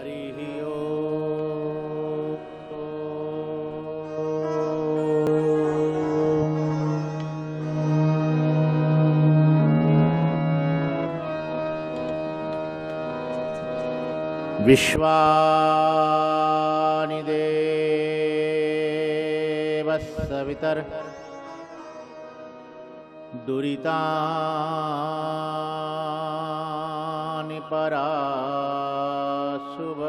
हरिः ओम्। विश्वानि देवः सवितर् दुरितानि पराशुभ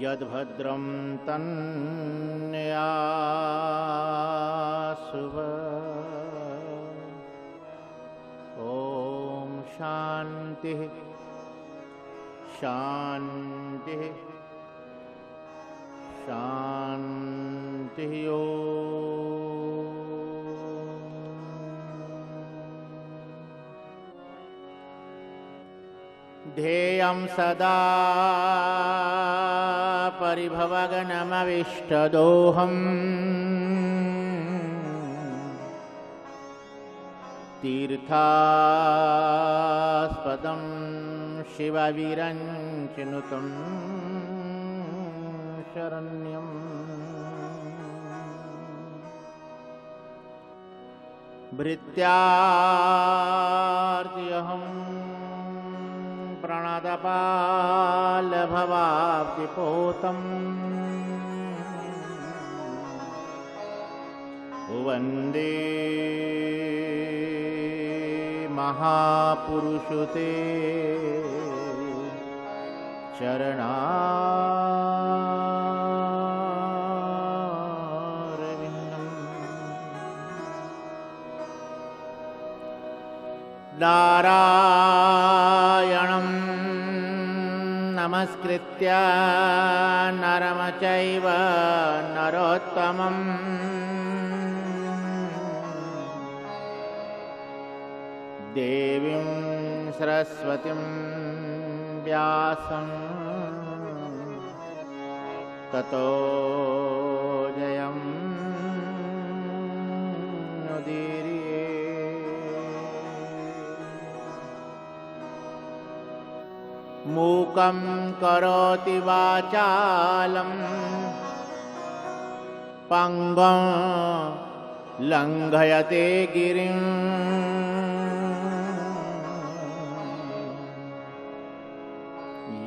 यद्भद्रं तन्याशुभ। ॐ शान्तिः शान्तिः शान्तिः। ध्येयं सदा परिभवगनमविष्टदोहम् तीर्थास्पदं शिवविरञ्चिनुतं शरण्यम्। भृत्यार्त्यहं प्रणतपालभवाब्धिपोतम् वन्दे महापुरुषुते चरणारविन्दम्। नारायणं नमस्कृत्य नरं चैव नरोत्तमम् देवीं सरस्वतीं व्यासं ततो जयमुदीरये। मूकं करोति वाचालं पंगुं लंघयते गिरिं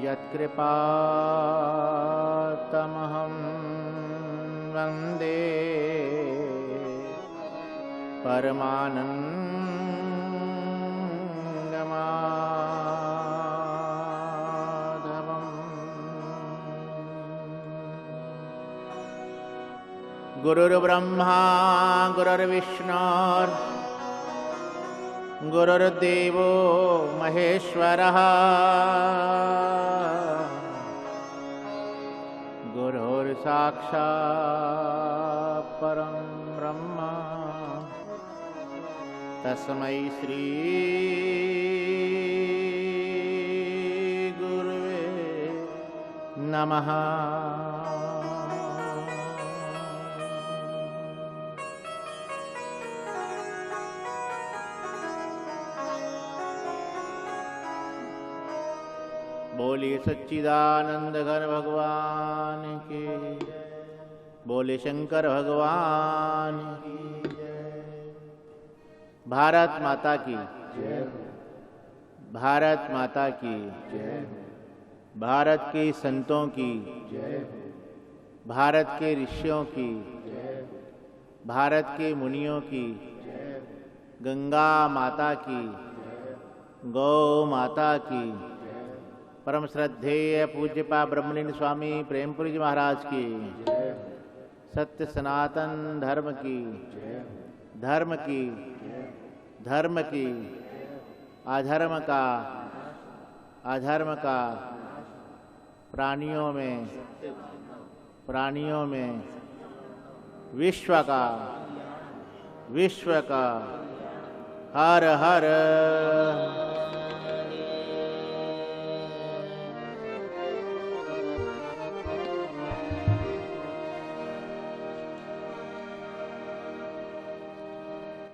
यत्कृपातमहं वन्दे परमानन्दमाधवम्। गुरुर्ब्रह्मा गुरुर्विष्णुर् गुरुर्देवो महेश्वरः गुरुर्साक्षात् परं ब्रह्म तस्मै श्री गुरुवे नमः। बोले सच्चिदानंद घन भगवान की, बोले शंकर भगवान की। भारत माता की जय, भारत माता की जय, भारत के संतों की जय, भारत के ऋषियों की जय, भारत के मुनियों की जय, गंगा माता की, गौ माता की, परम श्रद्धेय पूज्यपा ब्रह्मलीन स्वामी प्रेमपुरी जी महाराज की, सत्य सनातन धर्म की, धर्म की, धर्म की, अधर्म का, अधर्म का, प्राणियों में विश्व का, विश्व का, हर हर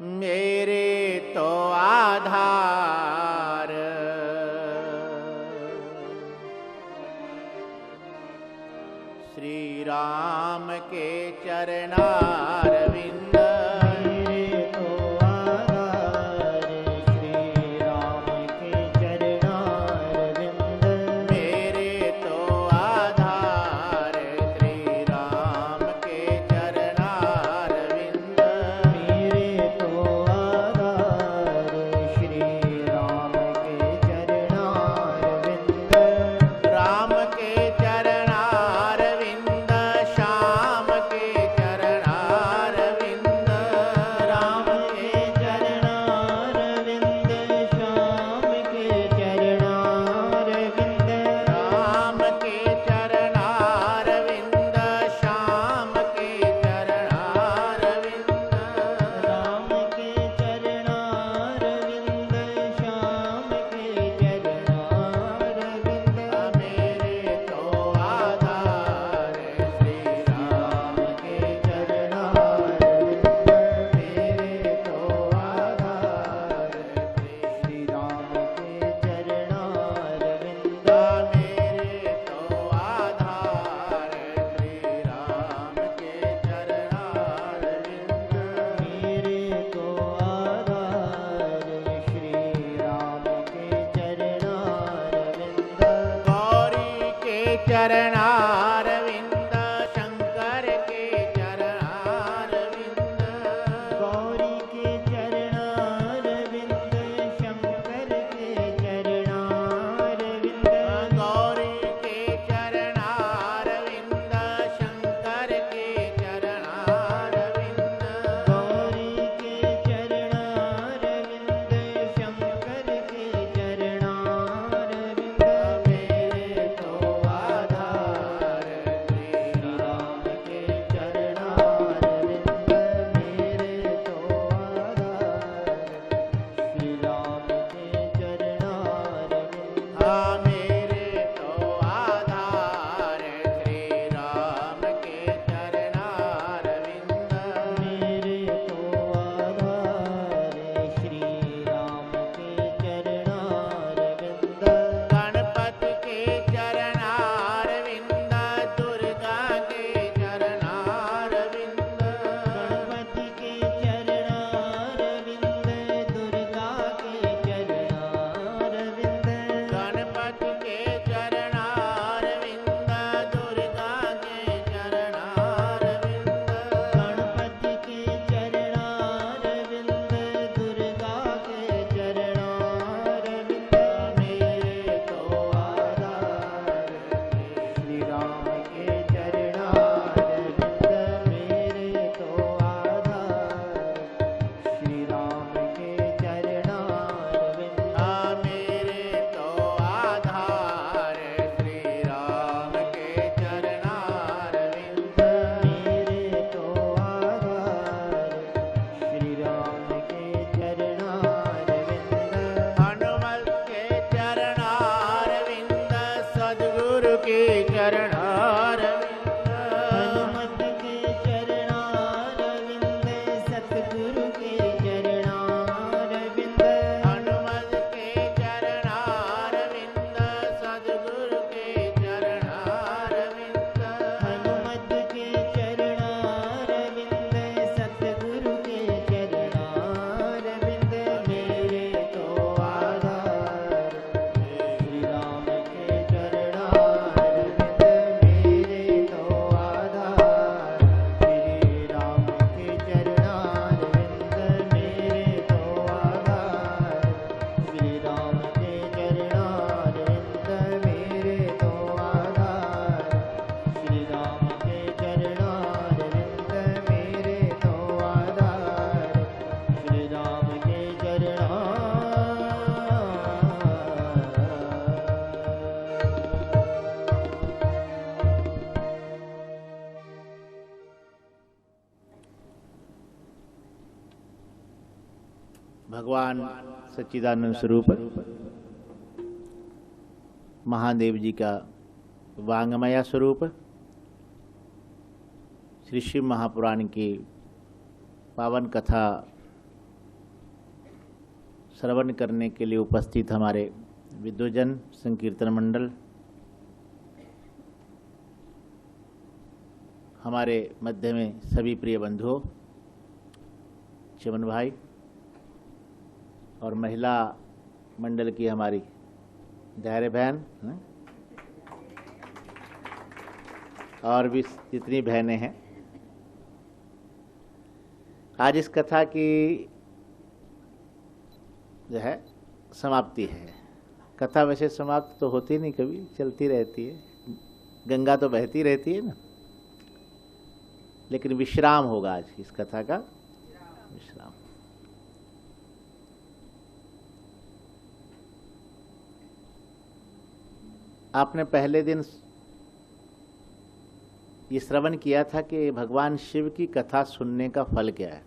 मेरे तो आधार राम के चरणारविंद मेरे तो आधार श्री राम के चरणारविंद मेरे तो आधार श्री राम के चरणारविंद मेरे तो आधार श्री राम के चरणारविंद राम के चरणारविंद श्याम के चरणारविंद राम के चरणारविंद श्याम के चरणारविंद राम के चरणारविंद श्याम के चरणारविंद राम के चरणारविंद श्याम के चरणारविंद मेरे तो आधार श्री राम के चरणारविंद मेरे तो आधार श्री राम के चरणारविंद मेरे तो आधार श्री राम के चरणारविंद मेरे तो आधार श्री राम के चरणारविंद गौरी के चरणारविंद शंकर के चरणारविंद गौरी के चरणारविंद शंकर के चरणारविंद गौरी के चरणारविंद शंकर के चरणारविंद गौरी के चरणारविंद शंकर के चरणारविंद मेरे तो आधार श्री राम के चरणारविंद मेरे तो आधार श्री राम के चरणारविंद मेरे तो आधार श्री राम के चरणारविंद मेरे तो आधार श्री राम के चरणारविंद गणपति के चरणारविंद दुर्गा के चरणारविंद गणपति के चरणारविंद दुर्गा के चरणारविंद गणपति के चरणारविंद दुर्गा के चरणारविंद गणपति के चरणारविंद दुर्गा के चरणारविंद मेरे तो आधार श्री राम के चरणारविंद मेरे तो आधार श्री राम के चरणारविंद मेरे तो आधार श्री राम के चरणारविंद मेरे तो आधार श्री राम के चरणारविंद हनुमत के चरणारविंद सद्गुरु के चरणारविंद हनुमत के चरणारविंद सतगुरु के चरणारविंद हनुमत के चरणारविंद सद्गुरु के चरणारविंद हनुमत के चरणारविंद सतगुरु के चरणारविंद मेरे तो आधार श्री राम के चरणारविंद मेरे तो आधार श्री राम के चरणारविंद मेरे तो आधार श्री राम के चरणारविंद मेरे तो आधार श्री राम के चरणारविंद मेरे तो आधार श्री राम के भगवान सच्चिदानंद स्वरूप महादेव जी का वांगमया स्वरूप श्री शिव महापुराण की पावन कथा श्रवण करने के लिए उपस्थित हमारे विद्वजन संकीर्तन मंडल, हमारे मध्य में सभी प्रिय बंधुओं, चिमन भाई और महिला मंडल की हमारी धैर्य बहन और भी जितनी बहनें हैं, आज इस कथा की जो है समाप्ति है। कथा वैसे समाप्त तो होती नहीं, कभी चलती रहती है, गंगा तो बहती रहती है ना, लेकिन विश्राम होगा आज इस कथा का, विश्राम। आपने पहले दिन ये श्रवण किया था कि भगवान शिव की कथा सुनने का फल क्या है।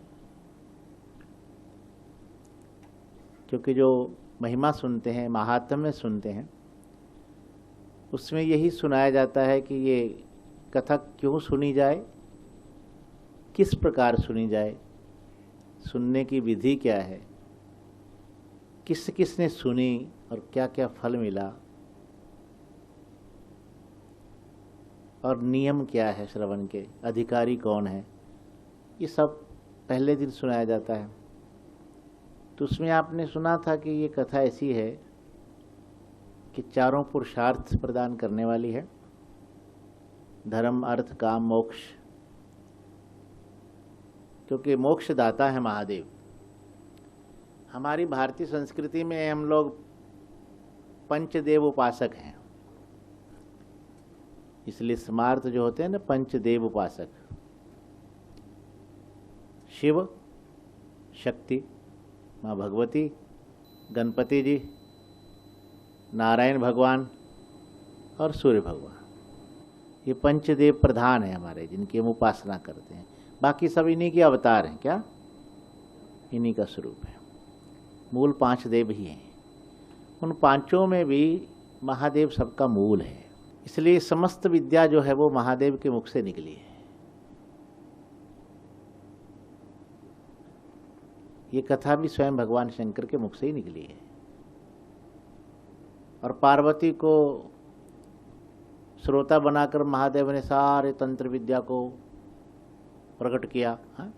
क्योंकि जो महिमा सुनते हैं, महात्म्य सुनते हैं, उसमें यही सुनाया जाता है कि ये कथा क्यों सुनी जाए, किस प्रकार सुनी जाए, सुनने की विधि क्या है, किस किसने सुनी और क्या क्या फल मिला, और नियम क्या है श्रवण के, अधिकारी कौन है, ये सब पहले दिन सुनाया जाता है। तो उसमें आपने सुना था कि ये कथा ऐसी है कि चारों पुरुषार्थ प्रदान करने वाली है, धर्म, अर्थ, काम, मोक्ष। क्योंकि मोक्षदाता है महादेव। हमारी भारतीय संस्कृति में हम लोग पंचदेव उपासक हैं, इसलिए स्मार्त जो होते हैं ना, पंचदेव उपासक, शिव, शक्ति, माँ भगवती, गणपति जी, नारायण भगवान और सूर्य भगवान, ये पंचदेव प्रधान है हमारे, जिनकी हम उपासना करते हैं। बाकी सब इन्हीं के अवतार हैं, क्या इन्हीं का स्वरूप है। मूल पांच देव ही हैं। उन पांचों में भी महादेव सबका मूल है, इसलिए समस्त विद्या जो है वो महादेव के मुख से निकली है। ये कथा भी स्वयं भगवान शंकर के मुख से ही निकली है। और पार्वती को श्रोता बनाकर महादेव ने सारे तंत्र विद्या को प्रकट किया, हाँ?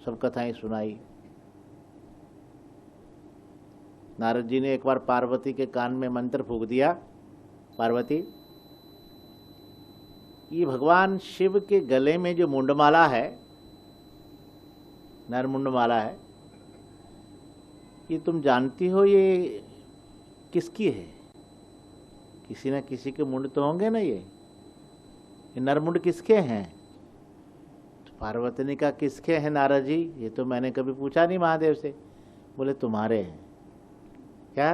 सब कथाएं सुनाई। नारद जी ने एक बार पार्वती के कान में मंत्र फूंक दिया, पार्वती, ये भगवान शिव के गले में जो मुंडमाला है, नरमुंडमाला है, ये तुम जानती हो ये किसकी है? किसी न किसी के मुंड तो होंगे ना, ये नरमुंड किसके हैं? तो पार्वती ने कहा, किसके हैं नारद जी? ये तो मैंने कभी पूछा नहीं महादेव से। बोले तुम्हारे हैं। क्या?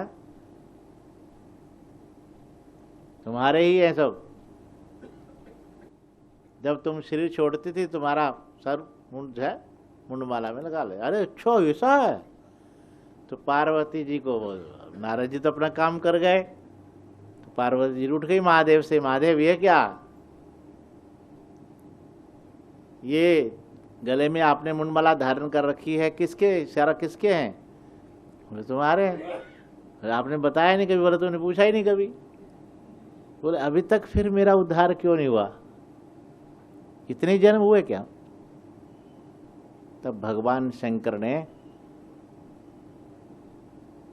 तुम्हारे ही हैं सब। जब तुम शरीर छोड़ती थी, तुम्हारा सर मुंड है मुंडमाला में लगा ले। अरे अच्छा ऐसा है? तो पार्वती जी को, नारद जी तो अपना काम कर गए, तो पार्वती जी उठ गई महादेव से, महादेव ये क्या, ये गले में आपने मुंडमाला धारण कर रखी है, किसके, सारा किसके हैं? बोले तुम्हारे हैं। आपने बताया नहीं कभी? बोले तुमने पूछा ही नहीं कभी। बोले अभी तक फिर मेरा उद्धार क्यों नहीं हुआ? इतने जन्म हुए क्या? तब भगवान शंकर ने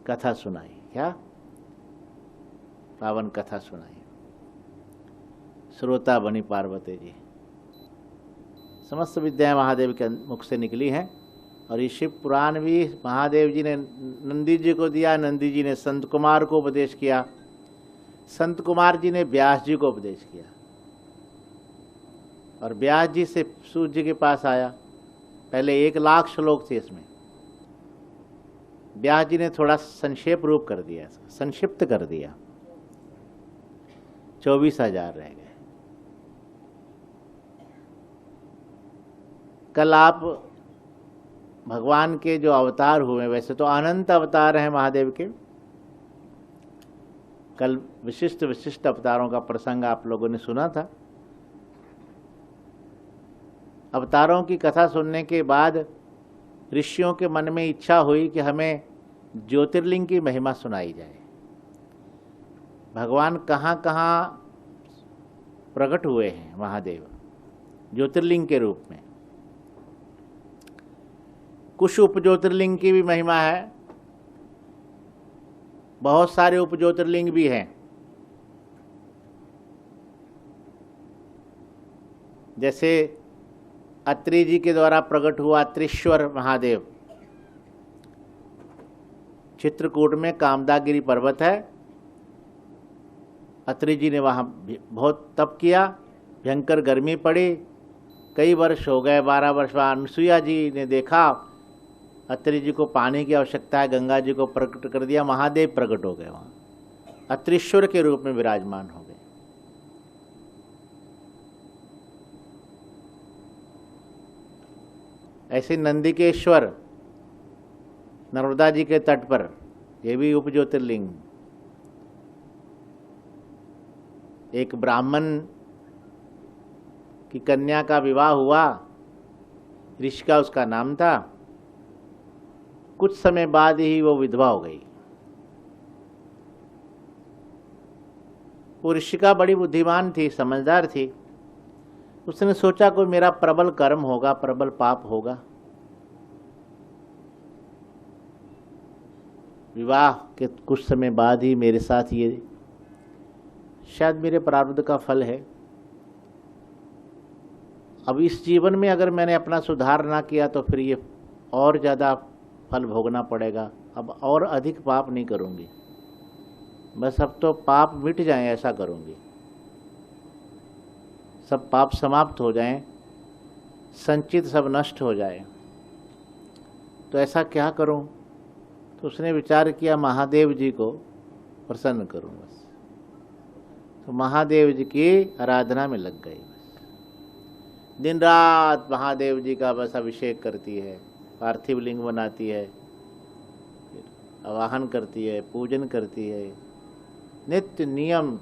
कथा सुनाई। क्या? पावन कथा सुनाई। श्रोता बनी पार्वती जी। समस्त विद्याएं महादेव के मुख से निकली हैं। और ये शिव पुराण भी महादेव जी ने नंदी जी को दिया, नंदी जी ने संत कुमार को उपदेश किया, संत कुमार जी ने व्यास जी को उपदेश किया, और व्यास जी से सूर्य जी के पास आया। पहले 1,00,000 श्लोक थे इसमें, व्यास जी ने थोड़ा संक्षेप रूप कर दिया, संक्षिप्त कर दिया, 24,000 रह गए। कल आप भगवान के जो अवतार हुए, वैसे तो अनंत अवतार हैं महादेव के, कल विशिष्ट विशिष्ट अवतारों का प्रसंग आप लोगों ने सुना था। अवतारों की कथा सुनने के बाद ऋषियों के मन में इच्छा हुई कि हमें ज्योतिर्लिंग की महिमा सुनाई जाए। भगवान कहाँ कहाँ प्रकट हुए हैं महादेव ज्योतिर्लिंग के रूप में। कुछ उप ज्योतिर्लिंग की भी महिमा है, बहुत सारे उप ज्योतिर्लिंग भी हैं। जैसे अत्रि जी के द्वारा प्रकट हुआ त्रिश्वर महादेव, चित्रकूट में कामदागिरी पर्वत है। अत्रि जी ने वहाँ बहुत तप किया, भयंकर गर्मी पड़ी, कई वर्ष हो गए, 12 वर्ष बाद अनुसुईया जी ने देखा अत्रि जी को पानी की आवश्यकता है, गंगा जी को प्रकट कर दिया, महादेव प्रकट हो गए, वहाँ अत्रिश्वर के रूप में विराजमान हो गए। ऐसे नंदिकेश्वर नर्मदा जी के तट पर, ये भी उप ज्योतिर्लिंग। एक ब्राह्मण की कन्या का विवाह हुआ, ऋषिका उसका नाम था। कुछ समय बाद ही वो विधवा हो गई। वो ऋषिका बड़ी बुद्धिमान थी, समझदार थी। उसने सोचा कोई मेरा प्रबल कर्म होगा, प्रबल पाप होगा, विवाह के कुछ समय बाद ही मेरे साथ ये शायद मेरे प्रारब्ध का फल है। अब इस जीवन में अगर मैंने अपना सुधार ना किया तो फिर ये और ज़्यादा फल भोगना पड़ेगा। अब और अधिक पाप नहीं करूँगी, बस अब तो पाप मिट जाएं ऐसा करूँगी, सब पाप समाप्त हो जाएं, संचित सब नष्ट हो जाए। तो ऐसा क्या करूं? तो उसने विचार किया महादेव जी को प्रसन्न करूं बस। तो महादेव जी की आराधना में लग गई। बस दिन रात महादेव जी का बस अभिषेक करती है, पार्थिव लिंग बनाती है, आवाहन करती है, पूजन करती है, नित्य नियम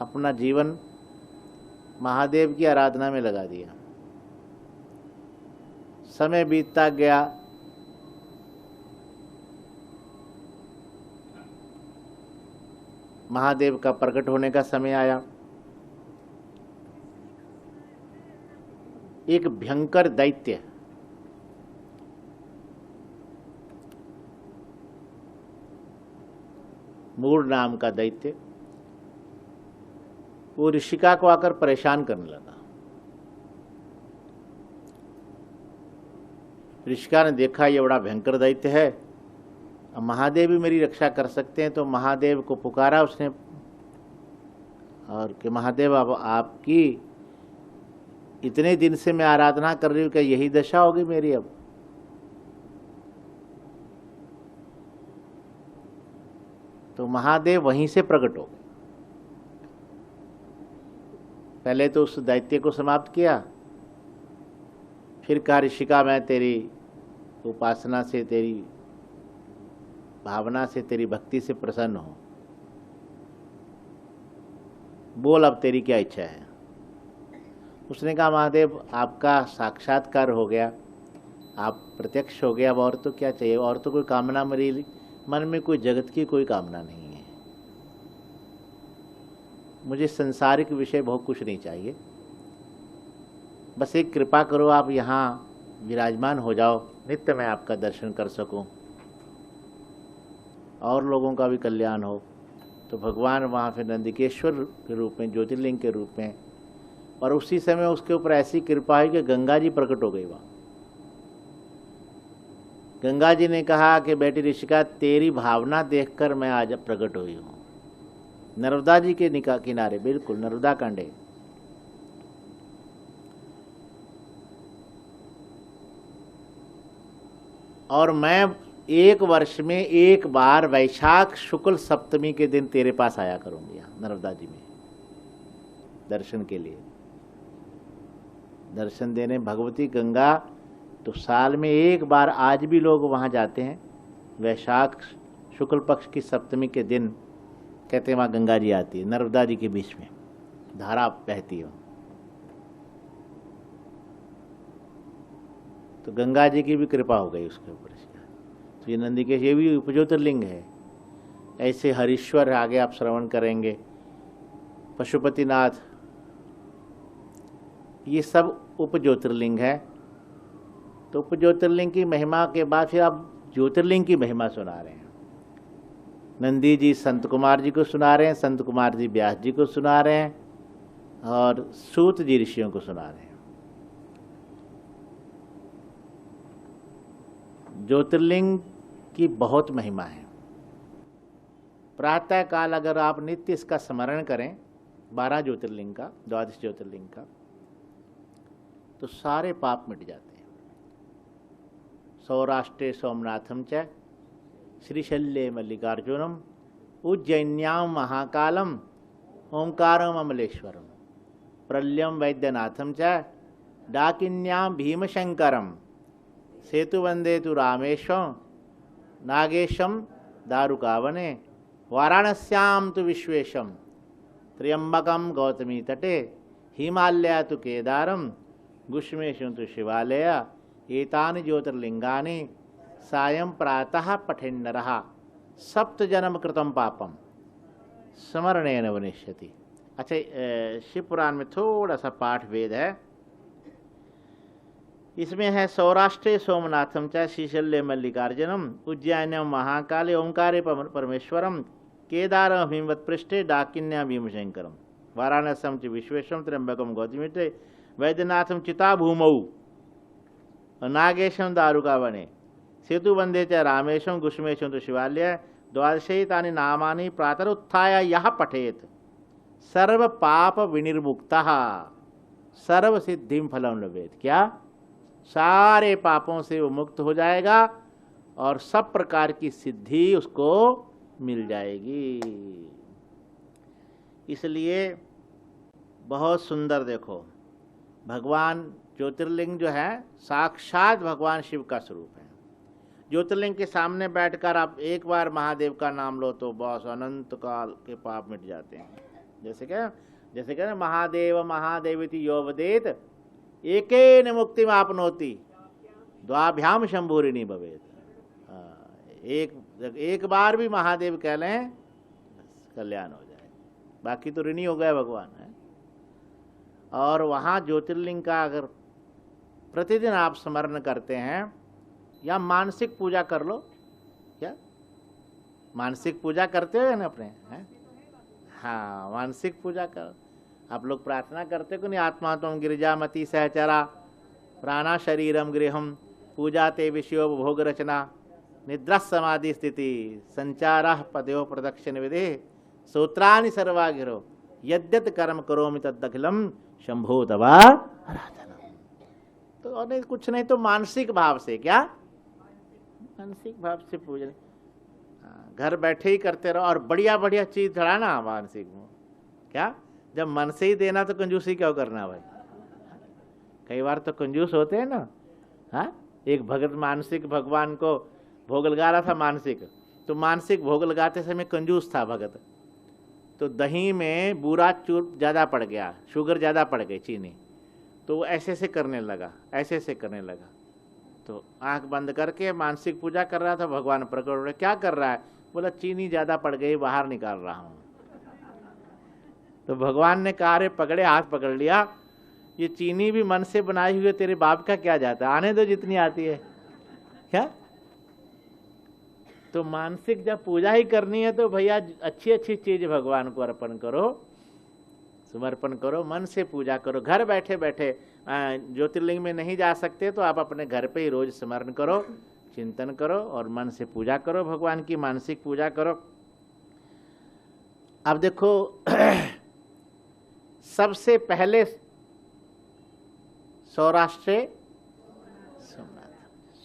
अपना जीवन महादेव की आराधना में लगा दिया। समय बीतता गया, महादेव का प्रकट होने का समय आया। एक भयंकर दैत्य मूड नाम का दैत्य वो ऋषिका को आकर परेशान करने लगा। ऋषिका ने देखा ये बड़ा भयंकर दैत्य है, अब महादेव भी मेरी रक्षा कर सकते हैं, तो महादेव को पुकारा उसने और कि महादेव अब आपकी इतने दिन से मैं आराधना कर रही हूँ, क्या यही दशा होगी मेरी अब? तो महादेव वहीं से प्रकट हो गए। पहले तो उस दैत्य को समाप्त किया, फिर कहा ऋषिका मैं तेरी उपासना से, तेरी भावना से, तेरी भक्ति से प्रसन्न हूं, बोल अब तेरी क्या इच्छा है? उसने कहा महादेव आपका साक्षात्कार हो गया, आप प्रत्यक्ष हो गया, अब और तो क्या चाहिए? और तो कोई कामना मेरी मन में कोई जगत की कोई कामना नहीं है, मुझे संसारिक विषय बहुत कुछ नहीं चाहिए, बस एक कृपा करो आप यहाँ विराजमान हो जाओ, नित्य मैं आपका दर्शन कर सकूं और लोगों का भी कल्याण हो। तो भगवान वहाँ फिर नंदिकेश्वर के रूप में, ज्योतिर्लिंग के रूप में, और उसी समय उसके ऊपर ऐसी कृपा हुई कि गंगा जी प्रकट हो गई वहाँ। गंगा जी ने कहा कि बेटी ऋषिका तेरी भावना देखकर मैं आज प्रकट हुई हूँ। नर्मदा जी के किनारे, बिल्कुल नर्मदा कंढे। और मैं एक वर्ष में एक बार वैशाख शुक्ल सप्तमी के दिन तेरे पास आया करूंगी यहाँ नर्मदा जी में दर्शन के लिए, दर्शन देने भगवती गंगा। तो साल में एक बार आज भी लोग वहाँ जाते हैं, वैशाख शुक्ल पक्ष की सप्तमी के दिन कहते हैं वहाँ गंगा जी आती है, नर्मदा जी के बीच में धारा बहती है। तो गंगा जी की भी कृपा हो गई उसके ऊपर। तो ये नंदिकेश ये भी उपज्योतिर्लिंग है। ऐसे हरीश्वर आगे आप श्रवण करेंगे, पशुपतिनाथ, ये सब उप ज्योतिर्लिंग है। तो उप ज्योतिर्लिंग की महिमा के बाद फिर आप ज्योतिर्लिंग की महिमा सुना रहे हैं। नंदी जी संत कुमार जी को सुना रहे हैं, संत कुमार जी व्यास जी को सुना रहे हैं, और सूत जी ऋषियों को सुना रहे हैं। ज्योतिर्लिंग की बहुत महिमा है। प्रातः काल अगर आप नित्य इसका स्मरण करें, 12 ज्योतिर्लिंग का, 12 ज्योतिर्लिंग का, तो सारे पाप मिट जाते हैं। सौराष्ट्रे सोमनाथम च श्रीशल्ये मल्लिकार्जुनम उज्जैन्याम महाकालम ओंकारम अमलेश्वरम प्रल्यम वैद्यनाथम च डाकिन्याम भीमशंकरम सेतुवंदे तु रामेश्वरम नागेशम दारुकावने वाराणस्याम तु विश्वेशम त्र्यंबकम गौतमी तटे हिमालया तु केदारम गुष्मेशु तु शिवालय एतानि ज्योतिर्लिंगानि सायं प्रातः पठेन्नरः सप्त जन्म कृतम पापम स्मरणेन वनिष्यति। अच्छा, शिव पुराण में थोड़ा सा पाठ भेद है। इसमें है सौराष्ट्रे सोमनाथम च श्रीशल्ये मल्लिकार्जुनम उज्जैन्यम महाकाले ओंकारे परमेश्वरम केदारम हिमवत पृष्ठे डाकिन्या भीमशंकरम वाराणस्यम च विश्वेशम त्र्यंबकम गौतमीते वैद्यनाथम चिता भूमौ नागेशम दारुकावने सेतुवंदे च रामेशम गुष्मेशम तो शिवालय द्वादशे तानि नामानि प्रातरुत्थाय यः पठेत सर्व पाप विनिर्मुक्तः सर्व सिद्धिम फलम लभेत। क्या? सारे पापों से वो मुक्त हो जाएगा और सब प्रकार की सिद्धि उसको मिल जाएगी। इसलिए बहुत सुंदर, देखो, भगवान ज्योतिर्लिंग जो है साक्षात भगवान शिव का स्वरूप है। ज्योतिर्लिंग के सामने बैठकर आप एक बार महादेव का नाम लो तो बस अनंत काल के पाप मिट जाते हैं। जैसे क्या महादेव महादेविति यो वदेत एकेन मुक्तिम आपनोति द्वाभ्याम शंभूरिणी भवेत। एक बार भी महादेव कह लें कल्याण हो जाए, बाकी तो ऋणी हो गए भगवान है। और वहाँ ज्योतिर्लिंग का अगर प्रतिदिन आप स्मरण करते हैं या मानसिक पूजा कर लो, क्या मानसिक पूजा करते हो ना अपने हैं? हाँ, मानसिक पूजा कर। आप लोग प्रार्थना करते को नहीं, आत्मा तुम गिरिजामती सहचरा प्राणा शरीरम गृहम पूजा ते विषयो भोग रचना निद्रा समाधि स्थिति संचारा पदयो प्रदक्षिण विधे सूत्राणि सर्वागिरो यद्यत कर्म करोमि तदखिलम शंभो तवा आराधना। तो और कुछ नहीं तो मानसिक भाव से, क्या मानसिक भाव से पूजन, घर बैठे ही करते रहो और बढ़िया बढ़िया चीज चढ़ाना मानसिक में। क्या जब मन से ही देना तो कंजूसी क्यों करना भाई? कई बार तो कंजूस होते हैं ना। हाँ, एक भगत मानसिक भगवान को भोग लगा रहा था मानसिक, तो मानसिक भोग लगाते समय कंजूस था भगत, तो दही में बूरा चूर ज़्यादा पड़ गया, शुगर ज़्यादा पड़ गई, चीनी, तो वो ऐसे से करने लगा, ऐसे से करने लगा। तो आंख बंद करके मानसिक पूजा कर रहा था, भगवान प्रकट हो रहे, क्या कर रहा है? बोला चीनी ज़्यादा पड़ गई, बाहर निकाल रहा हूँ। तो भगवान ने कहा रे पकड़े, हाथ पकड़ लिया, ये चीनी भी मन से बनाई हुई, तेरे बाप का क्या जाता, आने दो जितनी आती है। क्या? तो मानसिक जब पूजा ही करनी है तो भैया अच्छी अच्छी चीज भगवान को अर्पण करो, समर्पण करो, मन से पूजा करो। घर बैठे बैठे ज्योतिर्लिंग में नहीं जा सकते तो आप अपने घर पे ही रोज स्मरण करो, चिंतन करो और मन से पूजा करो, भगवान की मानसिक पूजा करो। अब देखो सबसे पहले सौराष्ट्र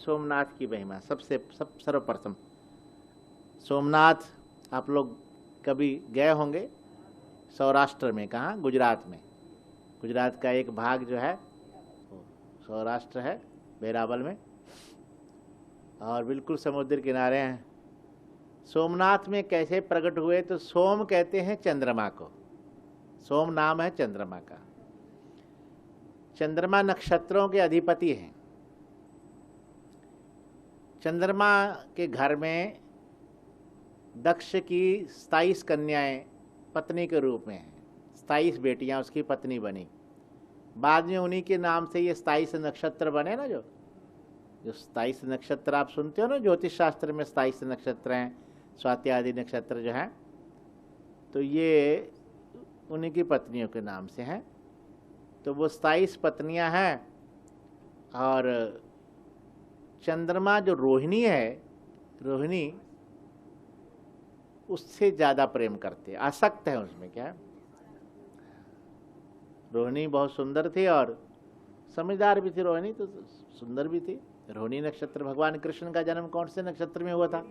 सोमनाथ की महिमा सबसे सर्वप्रथम। सोमनाथ आप लोग कभी गए होंगे सौराष्ट्र में, कहाँ? गुजरात में। गुजरात का एक भाग जो है सौराष्ट्र है, वेरावल में, और बिल्कुल समुद्र किनारे हैं। सोमनाथ में कैसे प्रकट हुए? तो सोम कहते हैं चंद्रमा को, सोम नाम है चंद्रमा का। चंद्रमा नक्षत्रों के अधिपति हैं। चंद्रमा के घर में दक्ष की 27 कन्याएं पत्नी के रूप में हैं, 27 बेटियां उसकी पत्नी बनी। बाद में उन्हीं के नाम से ये 27 नक्षत्र बने ना, जो 27 नक्षत्र आप सुनते हो ना, ज्योतिष शास्त्र में 27 नक्षत्र हैं, स्वाति आदि नक्षत्र जो हैं, तो ये उन्हीं की पत्नियों के नाम से हैं। तो वो 27 पत्नियां हैं। और चंद्रमा जो रोहिणी है, रोहिणी उससे ज़्यादा प्रेम करते, आसक्त है उसमें। क्या है, रोहिणी बहुत सुंदर थी और समझदार भी थी। रोहिणी तो सुंदर भी थी। रोहिणी नक्षत्र, भगवान कृष्ण का जन्म कौन से नक्षत्र में हुआ था?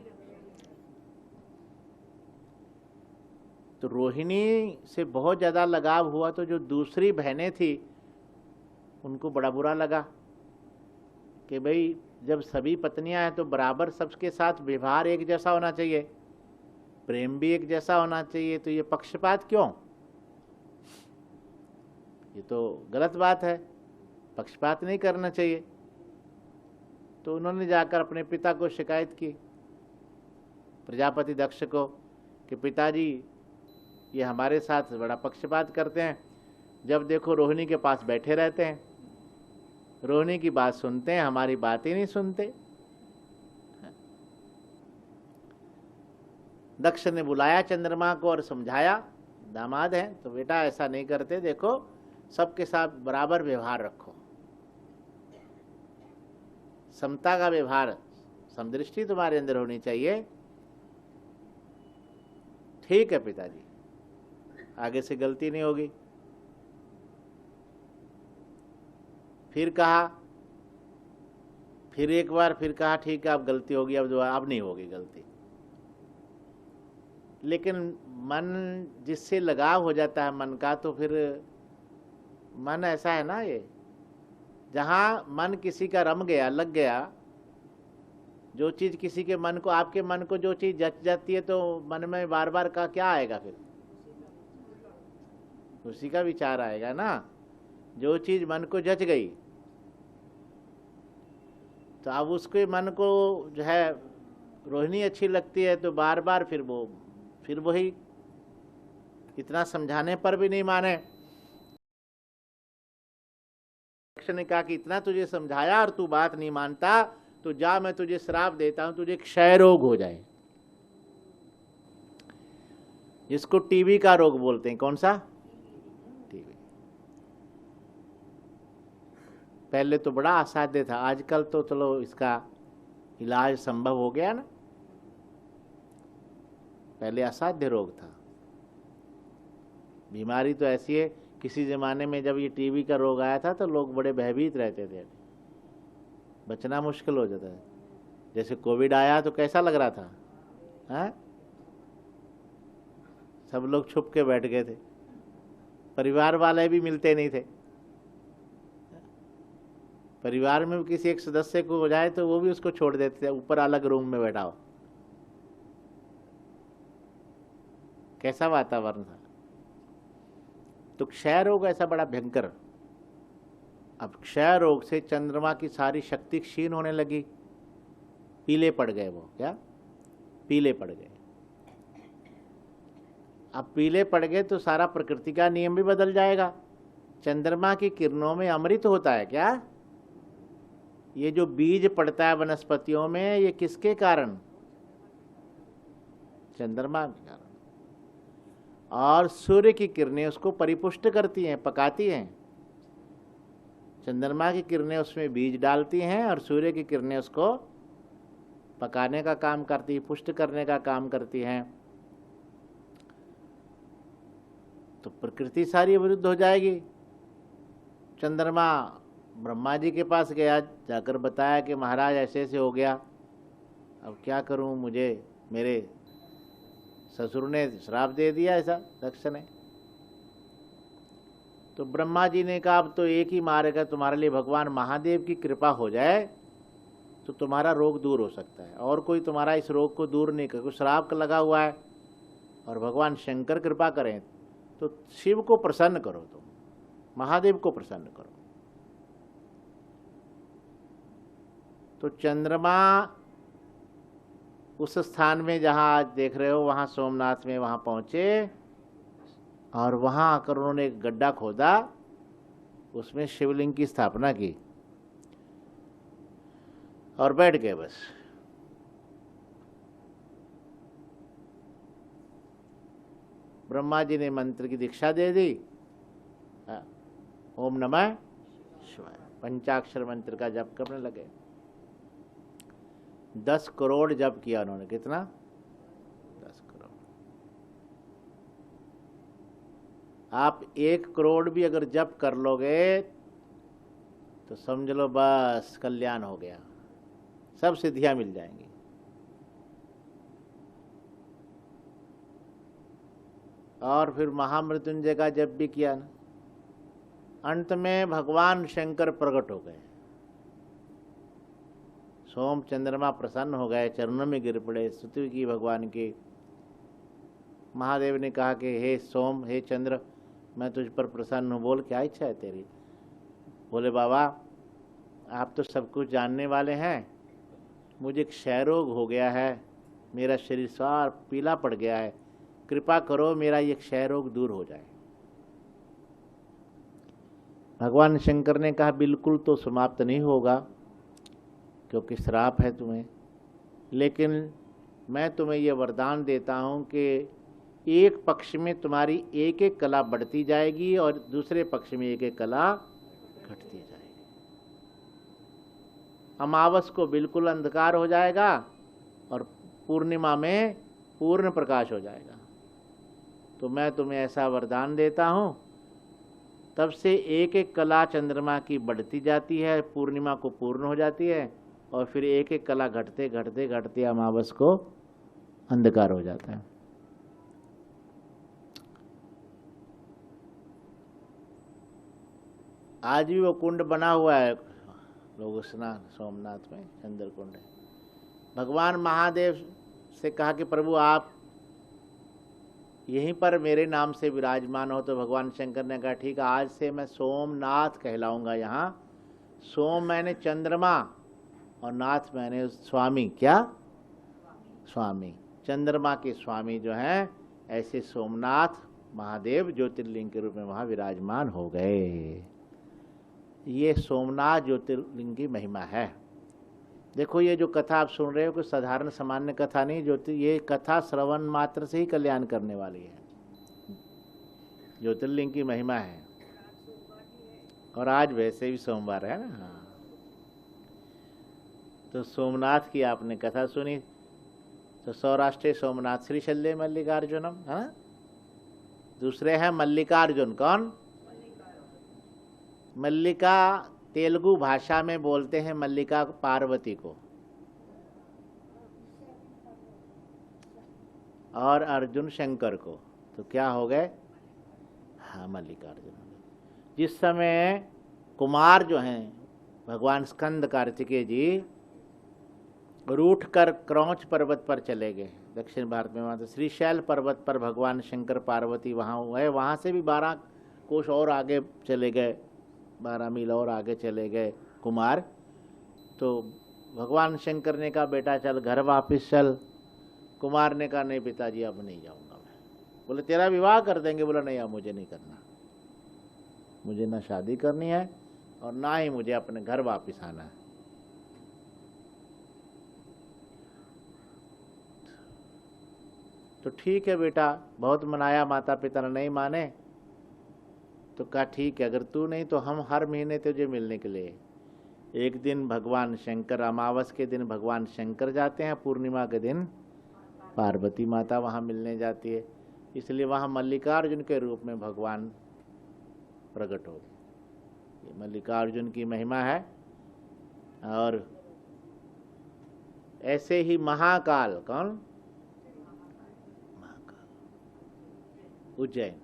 तो रोहिणी से बहुत ज़्यादा लगाव हुआ। तो जो दूसरी बहनें थी उनको बड़ा बुरा लगा कि भाई जब सभी पत्नियां हैं तो बराबर सबके साथ व्यवहार एक जैसा होना चाहिए, प्रेम भी एक जैसा होना चाहिए, तो ये पक्षपात क्यों? ये तो गलत बात है, पक्षपात नहीं करना चाहिए। तो उन्होंने जाकर अपने पिता को शिकायत की, प्रजापति दक्ष को, कि पिताजी ये हमारे साथ बड़ा पक्षपात करते हैं। जब देखो रोहिणी के पास बैठे रहते हैं, रोहिणी की बात सुनते हैं, हमारी बात ही नहीं सुनते। दक्ष ने बुलाया चंद्रमा को और समझाया, दामाद हैं तो बेटा ऐसा नहीं करते, देखो सबके साथ बराबर व्यवहार रखो, समता का व्यवहार, समदृष्टि तुम्हारे अंदर होनी चाहिए। ठीक है पिताजी, आगे से गलती नहीं होगी। फिर कहा, फिर एक बार फिर कहा, ठीक है अब गलती होगी, अब नहीं होगी गलती। लेकिन मन जिससे लगाव हो जाता है मन का, तो फिर मन ऐसा है ना, ये जहाँ मन किसी का रम गया, लग गया, जो चीज़ किसी के मन को, आपके मन को जो चीज़ जच जाती है तो मन में बार बार का क्या आएगा? फिर उसी का विचार आएगा ना। जो चीज़ मन को जच गई तो अब उसके मन को जो है रोहिणी अच्छी लगती है, तो बार बार फिर वही, इतना समझाने पर भी नहीं माने। दक्ष ने कहा कि इतना तुझे समझाया और तू बात नहीं मानता, तो जा मैं तुझे श्राप देता हूं, तुझे क्षय रोग हो जाए, जिसको टीबी का रोग बोलते हैं। कौन सा? टीबी। पहले तो बड़ा असाध्य था, आजकल तो चलो इसका इलाज संभव हो गया ना, पहले असाध्य रोग था। बीमारी तो ऐसी है, किसी ज़माने में जब ये टीबी का रोग आया था तो लोग बड़े भयभीत रहते थे, बचना मुश्किल हो जाता है। जैसे कोविड आया तो कैसा लग रहा था, हाँ? सब लोग छुप के बैठ गए थे, परिवार वाले भी मिलते नहीं थे। परिवार में किसी एक सदस्य को हो जाए तो वो भी उसको छोड़ देते थे, ऊपर अलग रूम में बैठा हो। कैसा वातावरण था। तो क्षय रोग ऐसा बड़ा भयंकर। अब क्षय रोग से चंद्रमा की सारी शक्ति क्षीण होने लगी, पीले पड़ गए वो। क्या? पीले पड़ गए। अब पीले पड़ गए तो सारा प्रकृति का नियम भी बदल जाएगा। चंद्रमा की किरणों में अमृत होता है। क्या? ये जो बीज पड़ता है वनस्पतियों में, ये किसके कारण? चंद्रमा के कारण। और सूर्य की किरणें उसको परिपुष्ट करती हैं, पकाती हैं। चंद्रमा की किरणें उसमें बीज डालती हैं और सूर्य की किरणें उसको पकाने का काम करती है, पुष्ट करने का काम करती हैं। तो प्रकृति सारी विरुद्ध हो जाएगी। चंद्रमा ब्रह्मा जी के पास गया, जाकर बताया कि महाराज ऐसे ऐसे हो गया, अब क्या करूं, मुझे मेरे ससुर ने श्राप दे दिया ऐसा, दक्ष ने। तो ब्रह्मा जी ने कहा अब तो एक ही मार्ग है तुम्हारे लिए, भगवान महादेव की कृपा हो जाए तो तुम्हारा रोग दूर हो सकता है, और कोई तुम्हारा इस रोग को दूर नहीं कर। श्राप लगा हुआ है और भगवान शंकर कृपा करें तो शिव को प्रसन्न करो, तुम महादेव को प्रसन्न करो। तो चंद्रमा उस स्थान में जहां आज देख रहे हो, वहां सोमनाथ में वहां पहुंचे, और वहाँ आकर उन्होंने एक गड्ढा खोदा, उसमें शिवलिंग की स्थापना की और बैठ गए बस। ब्रह्मा जी ने मंत्र की दीक्षा दे दी, ओम नमः शिवाय, पंचाक्षर मंत्र का जप करने लगे। 10 करोड़ जप किया उन्होंने। कितना? 10 करोड़। आप 1 करोड़ भी अगर जप कर लोगे तो समझ लो बस कल्याण हो गया, सब सिद्धियां मिल जाएंगी। और फिर महामृत्युंजय का जप भी किया ना। अंत में भगवान शंकर प्रकट हो गए, सोम चंद्रमा प्रसन्न हो गए, चरणों में गिर पड़े, स्तुति की भगवान की। महादेव ने कहा कि हे सोम, हे चंद्र, मैं तुझ पर प्रसन्न हूँ, बोल क्या इच्छा है तेरी? बोले बाबा आप तो सब कुछ जानने वाले हैं, मुझे क्षय रोग हो गया है, मेरा शरीर सारा पीला पड़ गया है, कृपा करो मेरा ये क्षय रोग दूर हो जाए। भगवान शंकर ने कहा बिल्कुल तो समाप्त नहीं होगा क्योंकि श्राप है तुम्हें, लेकिन मैं तुम्हें यह वरदान देता हूं कि एक पक्ष में तुम्हारी एक एक कला बढ़ती जाएगी और दूसरे पक्ष में एक एक कला घटती जाएगी। अमावस को बिल्कुल अंधकार हो जाएगा और पूर्णिमा में पूर्ण प्रकाश हो जाएगा। तो मैं तुम्हें ऐसा वरदान देता हूं, तब से एक एक कला चंद्रमा की बढ़ती जाती है, पूर्णिमा को पूर्ण हो जाती है और फिर एक एक कला घटते घटते घटते अमावस को अंधकार हो जाता है। आज भी वो कुंड बना हुआ है, लोग स्नान, सोमनाथ में चंद्र कुंड है। भगवान महादेव से कहा कि प्रभु आप यहीं पर मेरे नाम से विराजमान हो, तो भगवान शंकर ने कहा ठीक है, आज से मैं सोमनाथ कहलाऊंगा। यहाँ सोम मैंने चंद्रमा और नाथ मैंने स्वामी। क्या? स्वामी, चंद्रमा के स्वामी जो हैं, ऐसे सोमनाथ महादेव ज्योतिर्लिंग के रूप में वहाँ विराजमान हो गए। ये सोमनाथ ज्योतिर्लिंग की महिमा है। देखो ये जो कथा आप सुन रहे हो कोई साधारण सामान्य कथा नहीं, ये कथा श्रवण मात्र से ही कल्याण करने वाली है। ज्योतिर्लिंग की महिमा है। और आज वैसे भी सोमवार है ना। हाँ, तो सोमनाथ की आपने कथा सुनी, तो सौराष्ट्र सोमनाथ श्री शल्य मल्लिकार्जुनम। हाँ, दूसरे हैं मल्लिकार्जुन। कौन? मल्लिका तेलुगु भाषा में बोलते हैं मल्लिका पार्वती को, और अर्जुन शंकर को। तो क्या हो गए? हाँ, मल्लिकार्जुन। जिस समय कुमार जो हैं भगवान स्कंद कार्तिकेय जी रूठ कर क्रौच पर्वत पर चले गए, दक्षिण भारत में। वहाँ तो श्रीशैल पर्वत पर भगवान शंकर पार्वती वहाँ हुए, वहाँ से भी 12 कोस और आगे चले गए, 12 मील और आगे चले गए कुमार। तो भगवान शंकर ने कहा बेटा चल घर वापस चल। कुमार ने कहा नहीं पिताजी अब नहीं जाऊंगा मैं। बोले तेरा विवाह कर देंगे। बोला नहीं अब मुझे नहीं करना, मुझे ना शादी करनी है और ना ही मुझे अपने घर वापस आना है। तो ठीक है बेटा, बहुत मनाया, माता पिता ने नहीं माने, तो कहा ठीक है अगर तू नहीं तो हम हर महीने तुझे मिलने के लिए। एक दिन भगवान शंकर, अमावस के दिन भगवान शंकर जाते हैं, पूर्णिमा के दिन पार्वती माता वहाँ मिलने जाती है, इसलिए वहाँ मल्लिकार्जुन के रूप में भगवान प्रकट हो गए। ये मल्लिकार्जुन की महिमा है। और ऐसे ही महाकाल, कौन? महाकाल उज्जैन।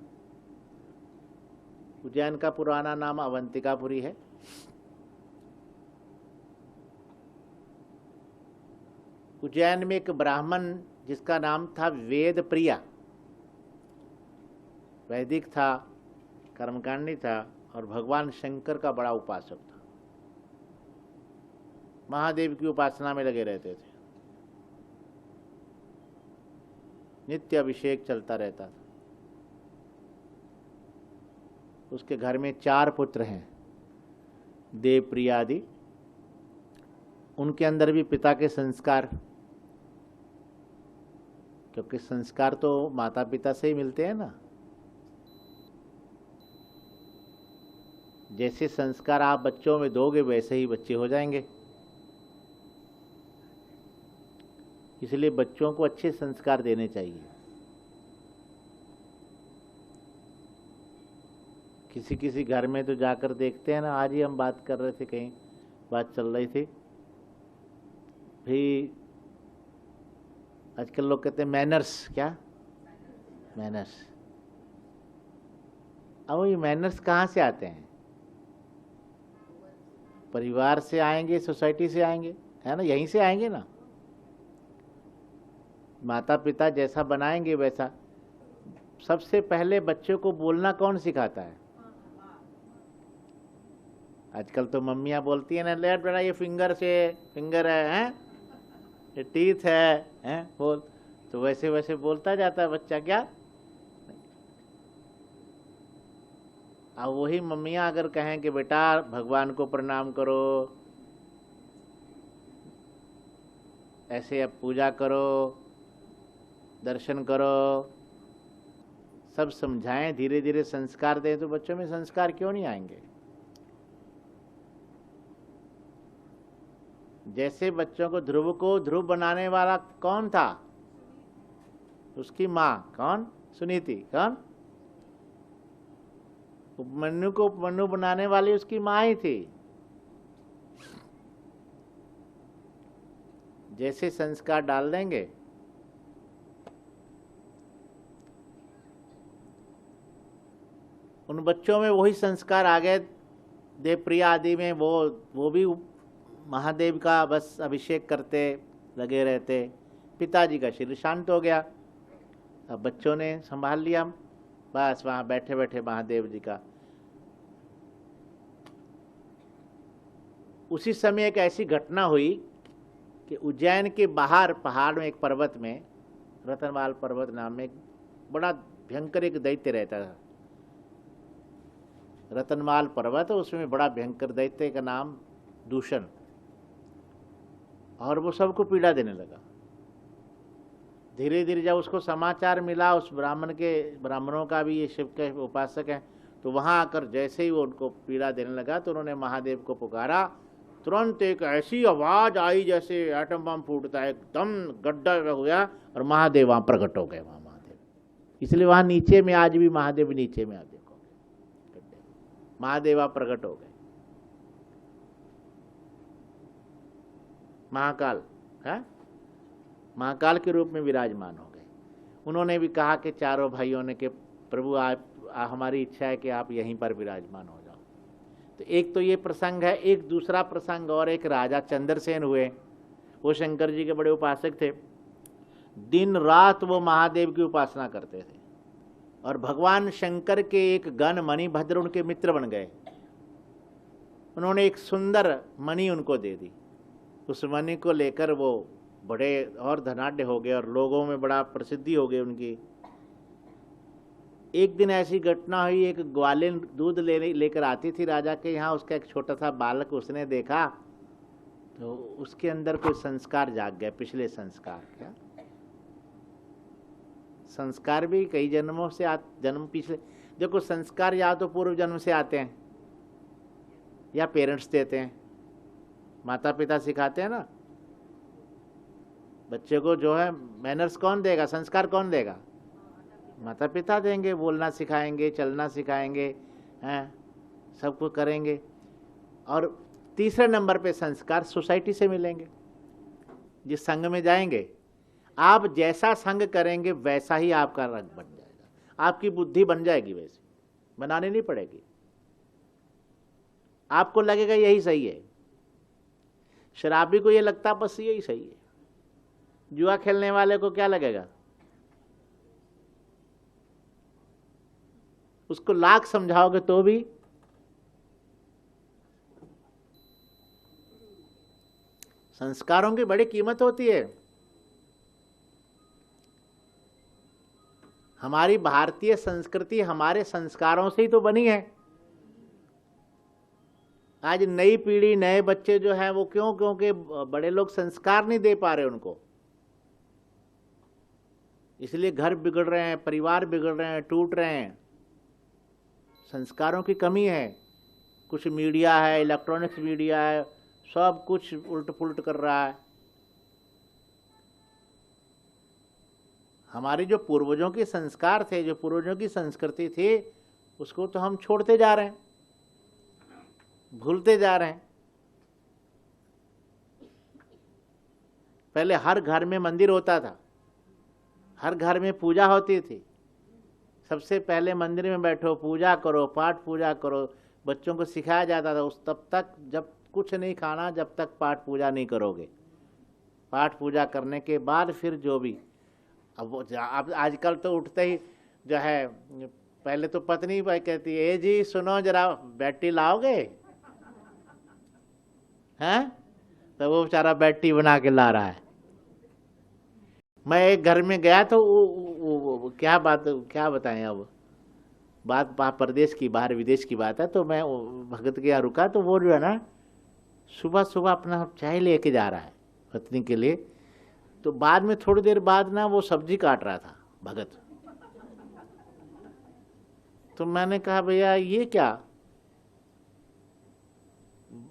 उज्जैन का पुराना नाम अवंतिकापुरी है। उज्जैन में एक ब्राह्मण जिसका नाम था वेद प्रिया, वैदिक था, कर्मकांडी था और भगवान शंकर का बड़ा उपासक था। महादेव की उपासना में लगे रहते थे, नित्य अभिषेक चलता रहता था। उसके घर में 4 पुत्र हैं, देवप्रिय आदि। उनके अंदर भी पिता के संस्कार, क्योंकि संस्कार तो माता पिता से ही मिलते हैं ना। जैसे संस्कार आप बच्चों में दोगे वैसे ही बच्चे हो जाएंगे। इसलिए बच्चों को अच्छे संस्कार देने चाहिए। किसी किसी घर में तो जाकर देखते हैं ना, आज ही हम बात कर रहे थे, कहीं बात चल रही थी भी, आजकल लोग कहते हैं मैनर्स, क्या मैनर्स। अब ये मैनर्स कहाँ से आते हैं? परिवार से आएंगे, सोसाइटी से आएंगे, है ना, यहीं से आएंगे ना। माता पिता जैसा बनाएंगे वैसा। सबसे पहले बच्चों को बोलना कौन सिखाता है? आजकल तो मम्मियाँ बोलती है ना, लेट बेटा ये फिंगर है, ये टीथ है, बोल। तो वैसे वैसे बोलता जाता है बच्चा, क्या। अब वही मम्मियाँ अगर कहें कि बेटा भगवान को प्रणाम करो, ऐसे अब पूजा करो, दर्शन करो, सब समझाएं, धीरे धीरे संस्कार दें, तो बच्चों में संस्कार क्यों नहीं आएंगे? जैसे बच्चों को ध्रुव बनाने वाला कौन था? उसकी माँ कौन? सुनीति। कौन? उपमन्यु को उपमन्यु बनाने वाली उसकी माँ ही थी। जैसे संस्कार डाल देंगे, उन बच्चों में वही संस्कार आ गए। देवप्रिय आदि में वो भी महादेव का बस अभिषेक करते लगे रहते। पिताजी का शरीर शांत हो गया, अब बच्चों ने संभाल लिया, बस वहाँ बैठे बैठे महादेव जी का। उसी समय एक ऐसी घटना हुई कि उज्जैन के बाहर पहाड़ में एक पर्वत में, रतनवाल पर्वत नाम में, एक बड़ा भयंकर एक दैत्य रहता था। रतनवाल पर्वत, उसमें बड़ा भयंकर दैत्य का नाम दूषण, और वो सबको पीड़ा देने लगा। धीरे धीरे जब उसको समाचार मिला उस ब्राह्मणों का भी ये शिव के उपासक हैं, तो वहाँ आकर जैसे ही वो उनको पीड़ा देने लगा तो उन्होंने महादेव को पुकारा। तुरंत एक ऐसी आवाज आई जैसे एटम बम फूटता है, एकदम गड्ढा हुआ और महादेव वहाँ प्रकट हो गए। वहाँ महादेव, इसलिए वहाँ नीचे में आज भी महादेव नीचे में आप देखोगे, महादेव वहाँ प्रकट हो गए। महाकाल है, महाकाल के रूप में विराजमान हो गए। उन्होंने भी कहा कि चारों भाइयों ने कि प्रभु आप हमारी इच्छा है कि आप यहीं पर विराजमान हो जाओ। तो एक तो ये प्रसंग है। एक दूसरा प्रसंग और, एक राजा चंद्रसेन हुए, वो शंकर जी के बड़े उपासक थे। दिन रात वो महादेव की उपासना करते थे और भगवान शंकर के एक गण मणिभद्र उनके मित्र बन गए। उन्होंने एक सुंदर मणि उनको दे दी। उस मणि को लेकर वो बड़े और धनाढ्य हो गए और लोगों में बड़ा प्रसिद्धि हो गई उनकी। एक दिन ऐसी घटना हुई, एक ग्वालिन दूध लेकर आती थी राजा के यहाँ। उसका एक छोटा सा बालक उसने देखा तो उसके अंदर कोई संस्कार जाग गए, पिछले संस्कार। क्या संस्कार भी कई जन्मों से जन्म पिछले, देखो संस्कार या तो पूर्व जन्म से आते हैं या पेरेंट्स देते हैं, माता पिता सिखाते हैं ना। बच्चे को जो है मैनर्स कौन देगा, संस्कार कौन देगा? माता पिता देंगे। बोलना सिखाएंगे, चलना सिखाएंगे, हैं, सब कुछ करेंगे। और तीसरे नंबर पे संस्कार सोसाइटी से मिलेंगे। जिस संघ में जाएंगे, आप जैसा संघ करेंगे वैसा ही आपका रंग बन जाएगा, आपकी बुद्धि बन जाएगी, वैसे बनानी नहीं पड़ेगी। आपको लगेगा यही सही है। शराबी को ये लगता बस यही सही है। जुआ खेलने वाले को क्या लगेगा? उसको लाख समझाओगे तो भी संस्कारों की बड़ी कीमत होती है। हमारी भारतीय संस्कृति हमारे संस्कारों से ही तो बनी है। आज नई पीढ़ी, नए बच्चे जो हैं वो क्यों? क्योंकि बड़े लोग संस्कार नहीं दे पा रहे उनको, इसलिए घर बिगड़ रहे हैं, परिवार बिगड़ रहे हैं, टूट रहे हैं। संस्कारों की कमी है। कुछ मीडिया है, इलेक्ट्रॉनिक्स मीडिया है, सब कुछ उल्ट पुल्ट कर रहा है। हमारे जो पूर्वजों के संस्कार थे, जो पूर्वजों की संस्कृति थी, उसको तो हम छोड़ते जा रहे हैं, भूलते जा रहे हैं। पहले हर घर में मंदिर होता था, हर घर में पूजा होती थी। सबसे पहले मंदिर में बैठो, पूजा करो, पाठ पूजा करो, बच्चों को सिखाया जाता था। उस तब तक जब कुछ नहीं खाना, जब तक पाठ पूजा नहीं करोगे। पाठ पूजा करने के बाद फिर जो भी, अब आजकल तो उठते ही जो है, पहले तो पत्नी भाई कहती है, ए जी सुनो जरा बैटी लाओगे, हैं? तो वो बेचारा बैटी बना के ला रहा है। मैं एक घर में गया तो वो क्या बताएं अब, बात प्रदेश की, बाहर विदेश की बात है। तो मैं भगत के यहाँ रुका, तो वो जो है ना सुबह सुबह अपना चाय लेके जा रहा है पत्नी के लिए। तो बाद में थोड़ी देर बाद ना वो सब्जी काट रहा था भगत। तो मैंने कहा भैया ये क्या?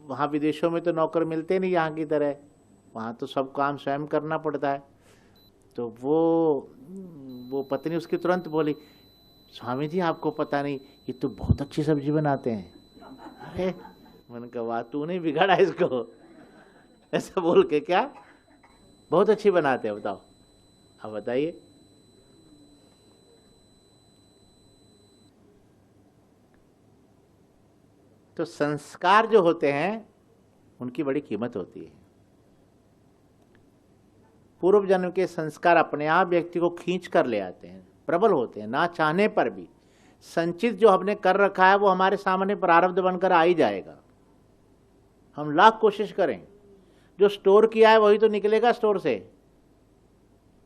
वहाँ विदेशों में तो नौकर मिलते नहीं यहाँ की तरह, वहाँ तो सब काम स्वयं करना पड़ता है। तो वो पत्नी उसकी तुरंत बोली, स्वामी जी आपको पता नहीं, ये तो बहुत अच्छी सब्जी बनाते हैं। अरे मैंने कहा वाह, तूने बिगाड़ा इसको। ऐसा बोल के क्या? बहुत अच्छी बनाते हैं, बताओ। अब बताइए। तो संस्कार जो होते हैं उनकी बड़ी कीमत होती है। पूर्व जन्म के संस्कार अपने आप व्यक्ति को खींच कर ले आते हैं, प्रबल होते हैं, ना चाहने पर भी। संचित जो हमने कर रखा है वो हमारे सामने प्रारब्ध बनकर आ ही जाएगा, हम लाख कोशिश करें। जो स्टोर किया है वही तो निकलेगा स्टोर से,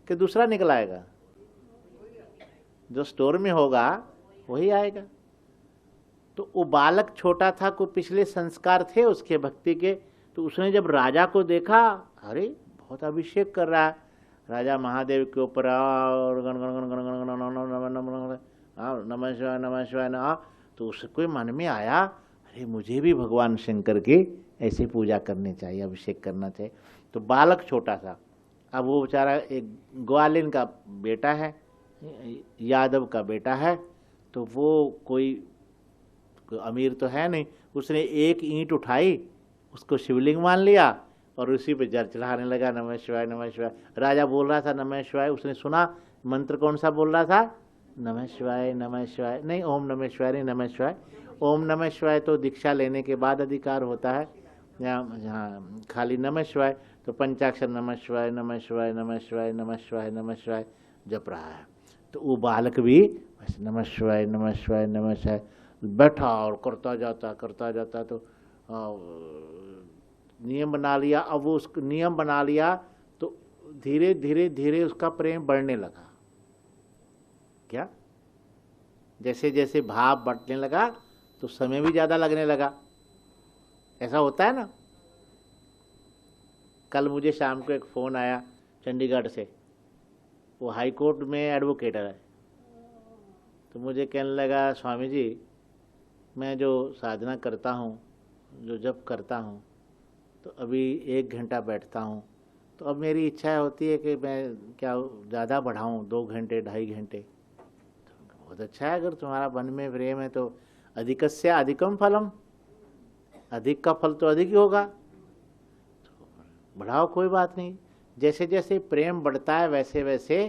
कि दूसरा निकलाएगा? जो स्टोर में होगा वही आएगा। तो वो बालक छोटा था, कोई पिछले संस्कार थे उसके भक्ति के, तो उसने जब राजा को देखा, अरे बहुत अभिषेक कर रहा है राजा महादेव के ऊपर, और गण गण गण गण गण नमः शिवाय नमः शिवाय ना, तो उसको मन में आया, अरे मुझे भी भगवान शंकर की ऐसे पूजा करनी चाहिए, अभिषेक करना चाहिए। तो बालक छोटा था। अब वो बेचारा एक ग्वालिन का बेटा है, यादव का बेटा है, तो वो कोई अमीर तो है नहीं, उसने एक ईंट उठाई, उसको शिवलिंग मान लिया और उसी पे जल चढ़ाने लगा, नमः शिवाय नमः शिवाय। राजा बोल रहा था नमः शिवाय, उसने सुना मंत्र कौन सा बोल रहा था, नमः शिवाय नहीं, ओम नमः शिवाय नहीं, नमः शिवाय। ओम नमः शिवाय तो दीक्षा लेने के बाद अधिकार होता है, यहाँ खाली नमः शिवाय। तो पंचाक्षर नमः शिवाय नमः शिवाय नमः शिवाय नमः शिवाय नमः शिवाय जप रहा है। तो वो बालक भी वैसे नमः शिवाय नमः शिवाय नमः शिवाय बैठा और करता जाता। तो नियम बना लिया। अब वो उसको नियम बना लिया तो धीरे धीरे धीरे उसका प्रेम बढ़ने लगा। क्या? जैसे जैसे भाव बढ़ने लगा तो समय भी ज़्यादा लगने लगा। ऐसा होता है ना। कल मुझे शाम को एक फ़ोन आया चंडीगढ़ से, वो हाई कोर्ट में एडवोकेट है। तो मुझे कहने लगा, स्वामी जी मैं जो साधना करता हूँ, जो जप करता हूँ, तो अभी 1 घंटा बैठता हूँ, तो अब मेरी इच्छा होती है कि मैं क्या ज़्यादा बढ़ाऊँ, 2 घंटे 2.5 घंटे। तो बहुत अच्छा है, अगर तुम्हारा मन में प्रेम है तो अधिकस्य अधिकम फलम, अधिक का फल तो अधिक ही होगा, तो बढ़ाओ, कोई बात नहीं। जैसे जैसे प्रेम बढ़ता है वैसे वैसे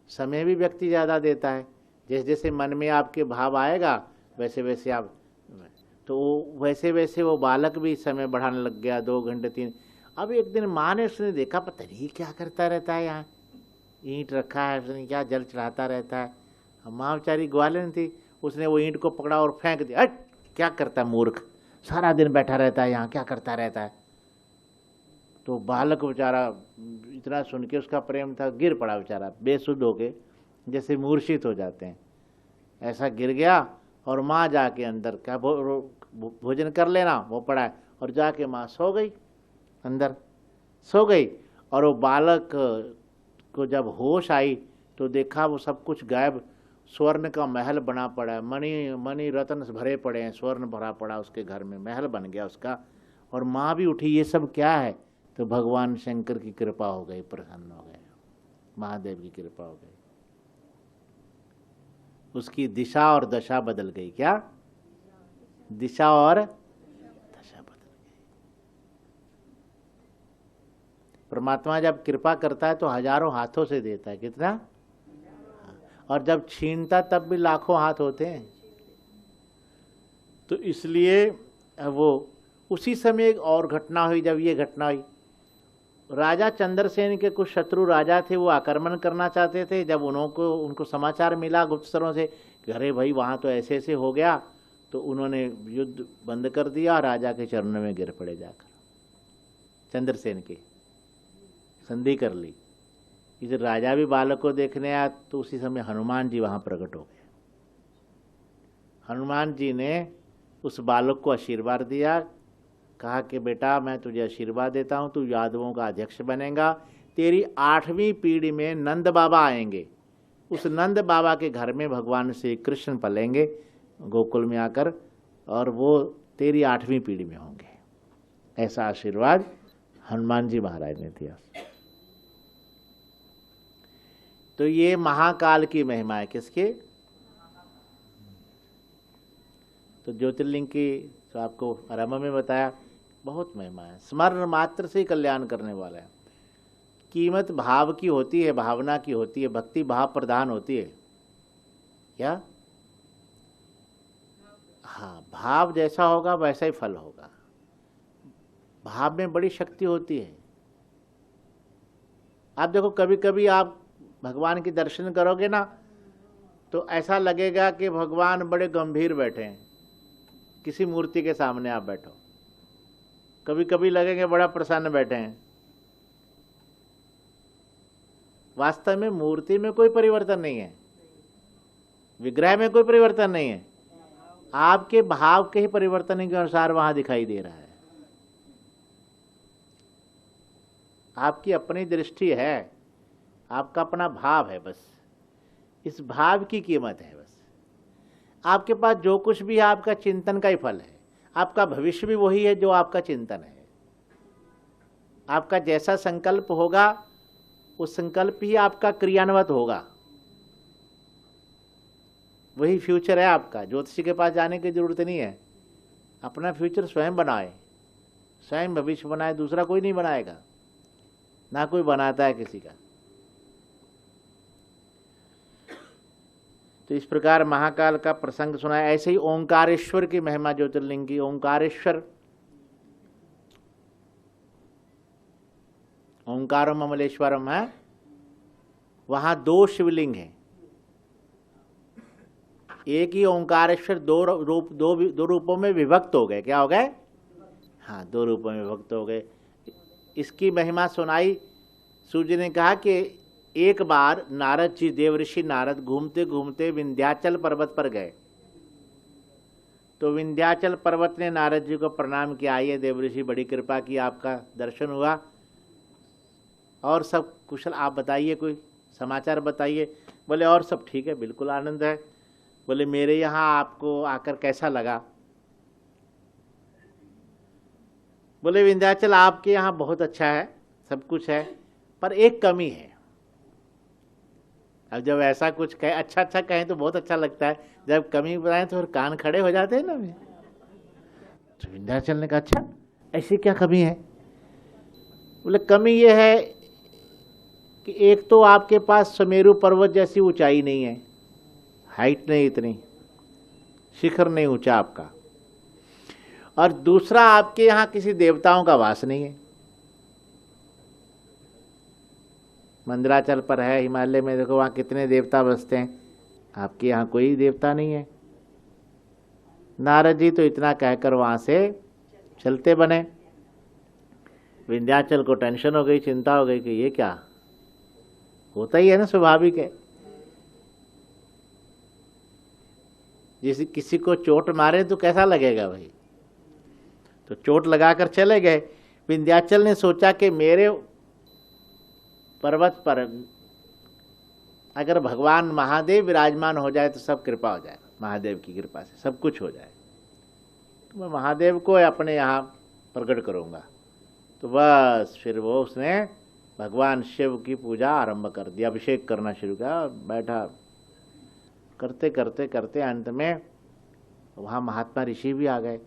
समय भी व्यक्ति ज़्यादा देता है। जैसे जैसे मन में आपके भाव आएगा वैसे वैसे आप, तो वैसे वैसे वो बालक भी समय बढ़ाने लग गया, 2 घंटे 3। अब एक दिन माँ ने उसने देखा, पता नहीं क्या करता रहता है, यहाँ ईंट रखा है, उसने क्या जल चढ़ाता रहता है। माँ बेचारी ग्वालिन थी, उसने वो ईंट को पकड़ा और फेंक दिया। हट, क्या करता है मूर्ख, सारा दिन बैठा रहता है यहाँ, क्या करता रहता है। तो बालक बेचारा इतना सुन के उसका प्रेम था, गिर पड़ा बेचारा, बेसुध होके, जैसे मूर्छित हो जाते हैं, ऐसा गिर गया। और माँ जाके अंदर क्या भोजन कर लेना, वो पड़ा है। और जाके माँ सो गई, अंदर सो गई। और वो बालक को जब होश आई तो देखा वो सब कुछ गायब, स्वर्ण का महल बना पड़ा है, मणि रत्न भरे पड़े हैं, स्वर्ण भरा पड़ा उसके घर में, महल बन गया उसका। और माँ भी उठी, ये सब क्या है? तो भगवान शंकर की कृपा हो गई, प्रसन्न हो गए, महादेव की कृपा हो गई, उसकी दिशा और दशा बदल गई। क्या दिशा और दशा बदल गई। परमात्मा जब कृपा करता है तो हजारों हाथों से देता है। कितना? और जब छीनता तब भी लाखों हाथ होते हैं। तो इसलिए वो उसी समय एक और घटना हुई। जब ये घटना हुई, राजा चंद्रसेन के कुछ शत्रु राजा थे, वो आक्रमण करना चाहते थे। जब उनको समाचार मिला गुप्तचरों से कि अरे भाई वहाँ तो ऐसे ऐसे हो गया, तो उन्होंने युद्ध बंद कर दिया, राजा के चरणों में गिर पड़े जाकर, चंद्रसेन के संधि कर ली। इधर राजा भी बालक को देखने आया, तो उसी समय हनुमान जी वहाँ प्रकट हो गए। हनुमान जी ने उस बालक को आशीर्वाद दिया, कहा कि बेटा मैं तुझे आशीर्वाद देता हूँ, तू यादवों का अध्यक्ष बनेगा, तेरी 8वीं पीढ़ी में नंद बाबा आएंगे, उस नंद बाबा के घर में भगवान श्री कृष्ण पलेंगे गोकुल में आकर, और वो तेरी 8वीं पीढ़ी में होंगे। ऐसा आशीर्वाद हनुमान जी महाराज ने दिया। तो ये महाकाल की महिमा है। किसकी? तो ज्योतिर्लिंग की तो आपको आरंभ में बताया, बहुत महिमा है। स्मरण मात्र से ही कल्याण करने वाला है। कीमत भाव की होती है, भावना की होती है, भक्ति भाव प्रधान होती है। क्या? हाँ, भाव जैसा होगा वैसा ही फल होगा। भाव में बड़ी शक्ति होती है। आप देखो, कभी कभी आप भगवान के दर्शन करोगे ना, तो ऐसा लगेगा कि भगवान बड़े गंभीर बैठे हैं। किसी मूर्ति के सामने आप बैठो, कभी कभी लगेंगे बड़ा प्रसन्न बैठे हैं। वास्तव में मूर्ति में कोई परिवर्तन नहीं है, विग्रह में कोई परिवर्तन नहीं है, आपके भाव के ही परिवर्तन के अनुसार वहां दिखाई दे रहा है। आपकी अपनी दृष्टि है, आपका अपना भाव है, बस इस भाव की कीमत है। बस आपके पास जो कुछ भी है आपका चिंतन का ही फल है। आपका भविष्य भी वही है जो आपका चिंतन है। आपका जैसा संकल्प होगा उस संकल्प ही आपका क्रियान्वित होगा। वही फ्यूचर है आपका। ज्योतिषी के पास जाने की जरूरत नहीं है। अपना फ्यूचर स्वयं बनाए, स्वयं भविष्य बनाए, दूसरा कोई नहीं बनाएगा, ना कोई बनाता है किसी का। तो इस प्रकार महाकाल का प्रसंग सुना है। ऐसे ही ओंकारेश्वर की महिमा ज्योतिर्लिंग की। ओंकारेश्वर, ओंकारम अमलेश्वरम है, वहां 2 शिवलिंग हैं। एक ही ओंकारेश्वर दो रूपों में विभक्त हो गए। क्या हो गए? हाँ, 2 रूपों में विभक्त हो गए। इसकी महिमा सुनाई। सूर्य ने कहा कि एक बार नारद जी, देवऋषि नारद घूमते घूमते विंध्याचल पर्वत पर गए। तो विंध्याचल पर्वत ने नारद जी को प्रणाम किया, आइए देवऋषि, बड़ी कृपा की, आपका दर्शन हुआ, और सब कुशल, आप बताइए, कोई समाचार बताइए। बोले और सब ठीक है, बिल्कुल आनंद है। बोले मेरे यहाँ आपको आकर कैसा लगा? बोले विंध्याचल आपके यहाँ बहुत अच्छा है, सब कुछ है, पर एक कमी है। अब जब ऐसा कुछ कहे, अच्छा अच्छा कहें तो बहुत अच्छा लगता है, जब कमी बताएं तो फिर कान खड़े हो जाते हैं ना। तो विंध्याचल ने कहा अच्छा ऐसी क्या कमी है? बोले कमी ये है कि एक तो आपके पास सुमेरु पर्वत जैसी ऊंचाई नहीं है, हाइट नहीं इतनी, शिखर नहीं ऊंचा आपका, और दूसरा आपके यहाँ किसी देवताओं का वास नहीं है। मंदराचल पर है, हिमालय में देखो वहाँ कितने देवता बसते हैं, आपके यहाँ कोई देवता नहीं है। नारद जी तो इतना कहकर वहाँ से चलते बने। विंध्याचल को टेंशन हो गई, चिंता हो गई कि ये क्या होता ही है ना, स्वाभाविक है। जिस किसी को चोट मारे तो कैसा लगेगा भाई, तो चोट लगाकर चले गए। विंध्याचल ने सोचा कि मेरे पर्वत पर अगर भगवान महादेव विराजमान हो जाए तो सब कृपा हो जाए, महादेव की कृपा से सब कुछ हो जाए। तो मैं महादेव को अपने यहाँ प्रकट करूँगा। तो बस फिर वो उसने भगवान शिव की पूजा आरंभ कर दी, अभिषेक करना शुरू किया। बैठा करते करते करते अंत में वहाँ महात्मा ऋषि भी आ गए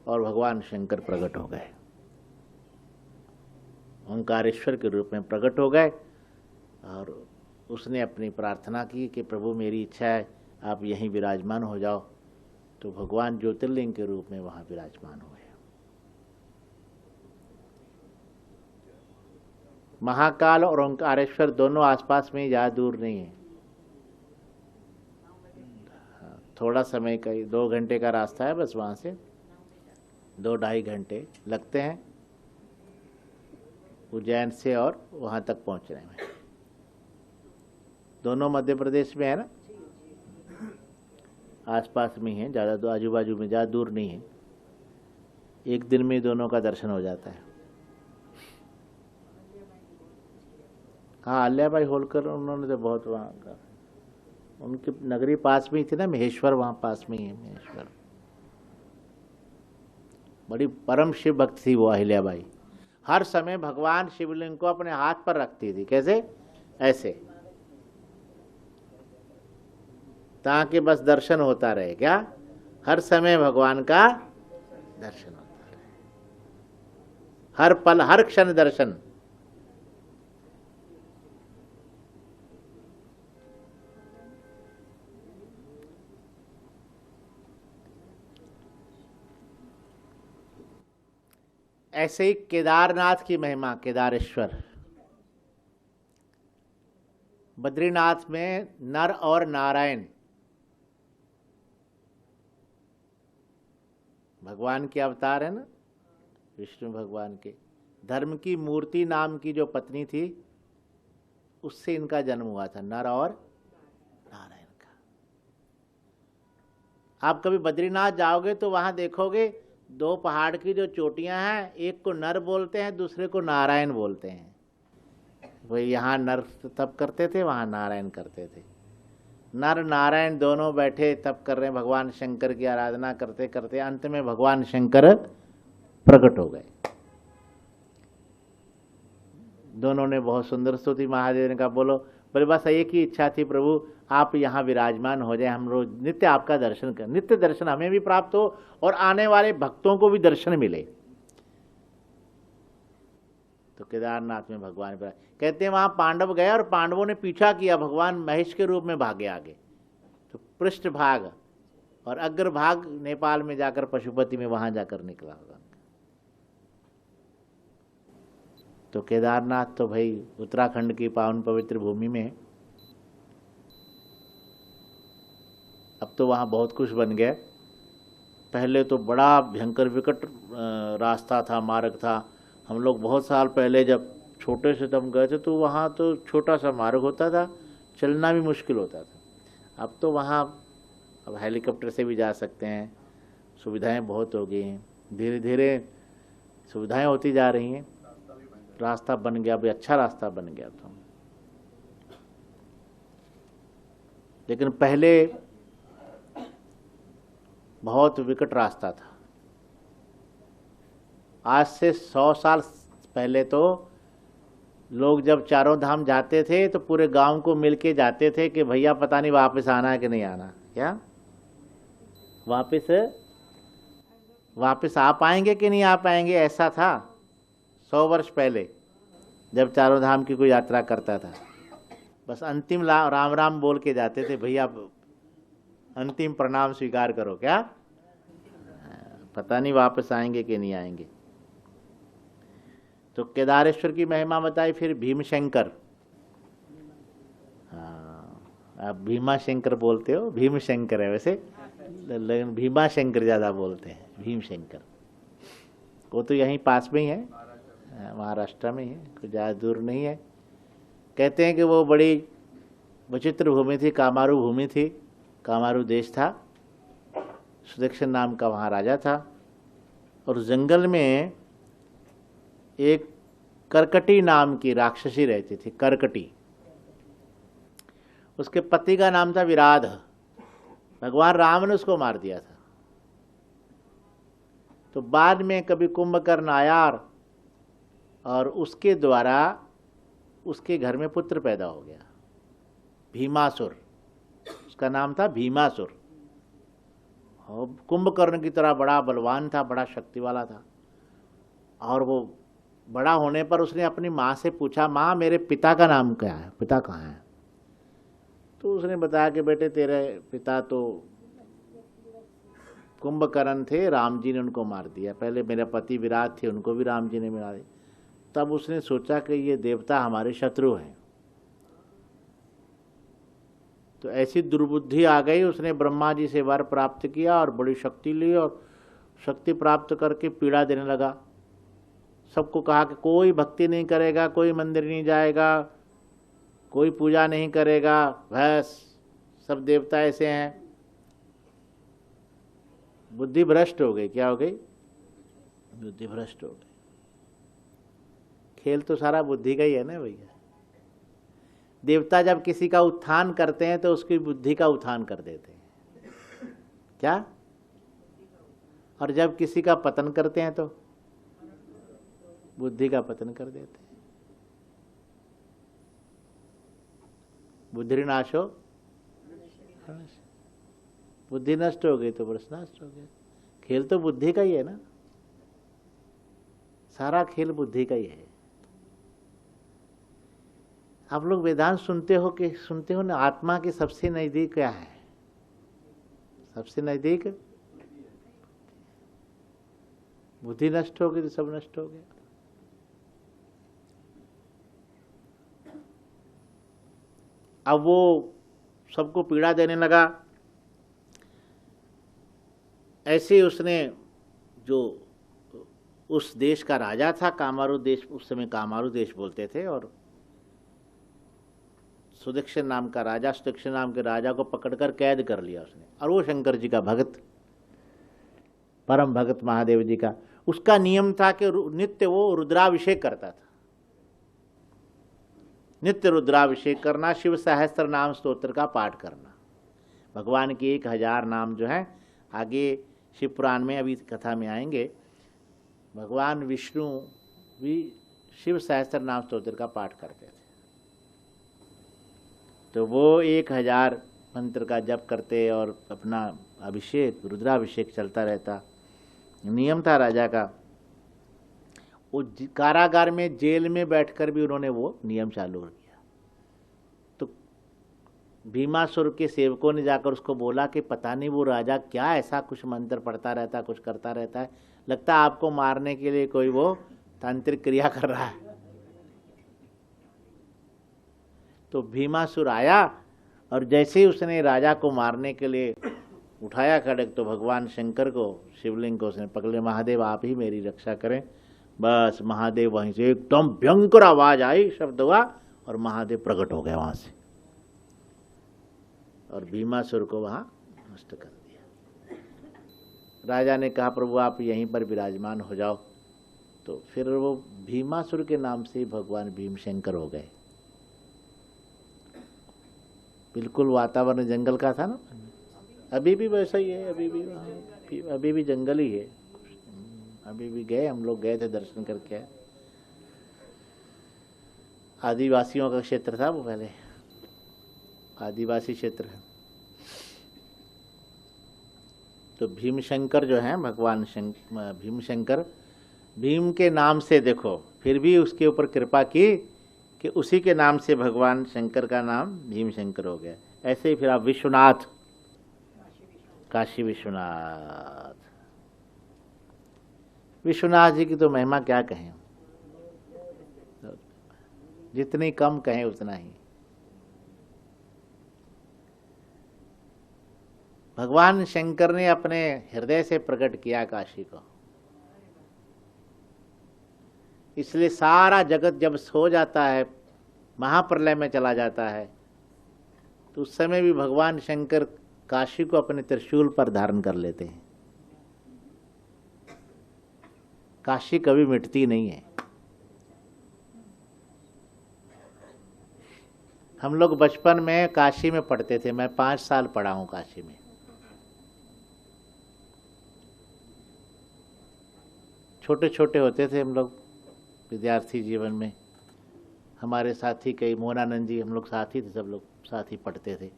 और भगवान शंकर प्रकट हो गए, ओंकारेश्वर के रूप में प्रकट हो गए। और उसने अपनी प्रार्थना की कि प्रभु मेरी इच्छा है आप यहीं विराजमान हो जाओ। तो भगवान ज्योतिर्लिंग के रूप में वहाँ विराजमान हुए। महाकाल और ओंकारेश्वर दोनों आसपास में, ज़्यादा दूर नहीं है, थोड़ा समय का 2 घंटे का रास्ता है बस, वहाँ से 2-2.5 घंटे लगते हैं उज्जैन से और वहाँ तक पहुँचने में। दोनों मध्य प्रदेश में है ना, आसपास में ही है, ज़्यादा तो आजू बाजू में, ज़्यादा दूर नहीं है। एक दिन में दोनों का दर्शन हो जाता है। हाँ, अल्लाबाई होलकर उन्होंने तो बहुत वहाँ का, उनकी नगरी पास में ही थी ना, महेश्वर, वहाँ पास में ही है महेश्वर। बड़ी परम शिव भक्त थी वो अहिल्याबाई। हर समय भगवान शिवलिंग को अपने हाथ पर रखती थी। कैसे? ऐसे, ताकि बस दर्शन होता रहे। क्या? हर समय भगवान का दर्शन होता रहे, हर पल हर क्षण दर्शन। ऐसे ही केदारनाथ की महिमा, केदारेश्वर, बद्रीनाथ में नर और नारायण भगवान के अवतार है ना, विष्णु भगवान के। धर्म की मूर्ति नाम की जो पत्नी थी, उससे इनका जन्म हुआ था, नर और नारायण का। आप कभी बद्रीनाथ जाओगे तो वहां देखोगे 2 पहाड़ की जो चोटियां हैं, एक को नर बोलते हैं, दूसरे को नारायण बोलते हैं। वही यहाँ नर तप करते थे, वहाँ नारायण करते थे। नर नारायण दोनों बैठे तप कर रहे हैं, भगवान शंकर की आराधना करते करते अंत में भगवान शंकर प्रकट हो गए। दोनों ने बहुत सुंदर स्तुति महादेव ने कहा, बोलो। बोले बस एक ही इच्छा थी प्रभु, आप यहाँ विराजमान हो जाए, हम रोज नित्य आपका दर्शन कर, नित्य दर्शन हमें भी प्राप्त हो और आने वाले भक्तों को भी दर्शन मिले। तो केदारनाथ में भगवान कहते हैं वहां पांडव गए और पांडवों ने पीछा किया, भगवान महेश के रूप में भागे आगे। तो पृष्ठ भाग और अग्रभाग नेपाल में जाकर पशुपति में वहां जाकर निकला होगा। तो केदारनाथ तो भाई उत्तराखंड की पावन पवित्र भूमि में, अब तो वहाँ बहुत कुछ बन गया। पहले तो बड़ा भयंकर विकट रास्ता था, मार्ग था। हम लोग बहुत साल पहले जब छोटे से तब गए थे तो वहाँ तो छोटा सा मार्ग होता था, चलना भी मुश्किल होता था। अब तो वहाँ अब हेलीकॉप्टर से भी जा सकते हैं, सुविधाएं बहुत हो गई हैं, धीरे धीरे सुविधाएं होती जा रही हैं, रास्ता बन गया, अभी अच्छा रास्ता बन गया। तो लेकिन पहले बहुत विकट रास्ता था। आज से 100 साल पहले तो लोग जब चारों धाम जाते थे तो पूरे गांव को मिलके जाते थे कि भैया पता नहीं वापस आना है कि नहीं आना। क्या वापस आ पाएंगे कि नहीं आ पाएंगे, ऐसा था 100 वर्ष पहले जब चारों धाम की कोई यात्रा करता था। बस अंतिम राम राम बोल के जाते थे, भैया अंतिम प्रणाम स्वीकार करो। क्या पता नहीं वापस आएंगे कि नहीं आएंगे। तो केदारेश्वर की महिमा बताई। फिर भीमशंकर, हाँ आप भीमा शंकर बोलते हो, भीमशंकर है वैसे, लेकिन भीमा शंकर ज़्यादा बोलते हैं, भीमशंकर। वो तो यहीं पास में ही है, महाराष्ट्र में ही है, कुछ ज़्यादा दूर नहीं है। कहते हैं कि वो बड़ी विचित्र भूमि थी, कामारू भूमि थी, कामारू देश था। सुदक्षिण नाम का वहाँ राजा था। और जंगल में एक करकटी नाम की राक्षसी रहती थी, करकटी। उसके पति का नाम था विराध। भगवान राम ने उसको मार दिया था। तो बाद में कभी कुंभकर्ण आया और उसके द्वारा उसके घर में पुत्र पैदा हो गया, भीमासुर। उसका नाम था भीमासुर। और कुंभकर्ण की तरह बड़ा बलवान था, बड़ा शक्ति वाला था। और वो बड़ा होने पर उसने अपनी माँ से पूछा, माँ मेरे पिता का नाम क्या है, पिता कहाँ है? तो उसने बताया कि बेटे तेरे पिता तो कुंभकर्ण थे, राम जी ने उनको मार दिया। पहले मेरे पति विराट थे, उनको भी राम जी ने मार दिया। तब उसने सोचा कि ये देवता हमारे शत्रु हैं। तो ऐसी दुर्बुद्धि आ गई, उसने ब्रह्मा जी से वर प्राप्त किया और बड़ी शक्ति ली और शक्ति प्राप्त करके पीड़ा देने लगा। सबको कहा कि कोई भक्ति नहीं करेगा, कोई मंदिर नहीं जाएगा, कोई पूजा नहीं करेगा, बस सब देवता ऐसे हैं। बुद्धि भ्रष्ट हो गई। क्या हो गई? बुद्धि भ्रष्ट हो गई। खेल तो सारा बुद्धि का ही है ना भैया। देवता जब किसी का उत्थान करते हैं तो उसकी बुद्धि का उत्थान कर देते हैं, क्या? और जब किसी का पतन करते हैं तो बुद्धि का पतन कर देते हैं। बुद्धि नाश हो, बुद्धि नष्ट हो गई तो बस नष्ट हो गया। खेल तो बुद्धि का ही है ना, सारा खेल बुद्धि का ही है। आप लोग वेदांत सुनते हो ना, आत्मा के सबसे नजदीक क्या है? सबसे नजदीक बुद्धि नष्ट हो गई तो सब नष्ट हो गया। अब वो सबको पीड़ा देने लगा। ऐसे उसने, जो उस देश का राजा था, कामारु देश, उस समय कामारु देश बोलते थे, और सुदक्षिण नाम का राजा, सुदक्षिण नाम के राजा को पकड़कर कैद कर लिया उसने। और वो शंकर जी का भक्त, परम भक्त महादेव जी का, उसका नियम था कि नित्य वो रुद्राभिषेक करता था। नित्य रुद्राभिषेक करना, शिव सहस्त्र नाम स्तोत्र का पाठ करना। भगवान के 1000 नाम जो है, आगे शिव पुराण में अभी कथा में आएंगे, भगवान विष्णु भी शिव सहस्त्र नाम स्तोत्र का पाठ करते थे। तो वो 1000 मंत्र का जप करते और अपना अभिषेक, रुद्राभिषेक चलता रहता। नियम था राजा का। वो कारागार में, जेल में बैठकर भी उन्होंने वो नियम चालू किया। तो भीमासुर के सेवकों ने जाकर उसको बोला कि पता नहीं वो राजा क्या ऐसा कुछ मंत्र पढ़ता रहता, कुछ करता रहता है, लगता है आपको मारने के लिए कोई वो तांत्रिक क्रिया कर रहा है। तो भीमासुर आया और जैसे ही उसने राजा को मारने के लिए उठाया खड्ग, तो भगवान शंकर को, शिवलिंग को उसने पकड़े, महादेव आप ही मेरी रक्षा करें। बस महादेव वहीं से एकदम भयंकर आवाज आई, शब्द हुआ और महादेव प्रकट हो गए वहां से, और भीमासुर को वहां नष्ट कर दिया। राजा ने कहा प्रभु आप यहीं पर विराजमान हो जाओ। तो फिर वो भीमासुर के नाम से ही भगवान भीमशंकर हो गए। बिल्कुल वातावरण जंगल का था ना, अभी भी वैसा ही है, अभी भी जंगल ही है। अभी भी गए, हम लोग गए थे दर्शन करके। आदिवासियों का क्षेत्र था वो, पहले आदिवासी क्षेत्र है। तो भीमशंकर जो है, भगवान भीमशंकर, भीम के नाम से देखो, फिर भी उसके ऊपर कृपा की कि उसी के नाम से भगवान शंकर का नाम भीमशंकर हो गया। ऐसे ही फिर आप विश्वनाथ, काशी विश्वनाथ, विश्वनाथ जी की तो महिमा क्या कहें, जितनी कम कहें उतना ही। भगवान शंकर ने अपने हृदय से प्रकट किया काशी को, इसलिए सारा जगत जब सो जाता है, महाप्रलय में चला जाता है, तो उस समय भी भगवान शंकर काशी को अपने त्रिशूल पर धारण कर लेते हैं। काशी कभी मिटती नहीं है। हम लोग बचपन में काशी में पढ़ते थे, मैं 5 साल पढ़ा हूँ काशी में। छोटे छोटे होते थे हम लोग विद्यार्थी जीवन में। हमारे साथी कई, मोनानंद जी, हम लोग साथी थे, सब लोग साथ ही पढ़ते थे।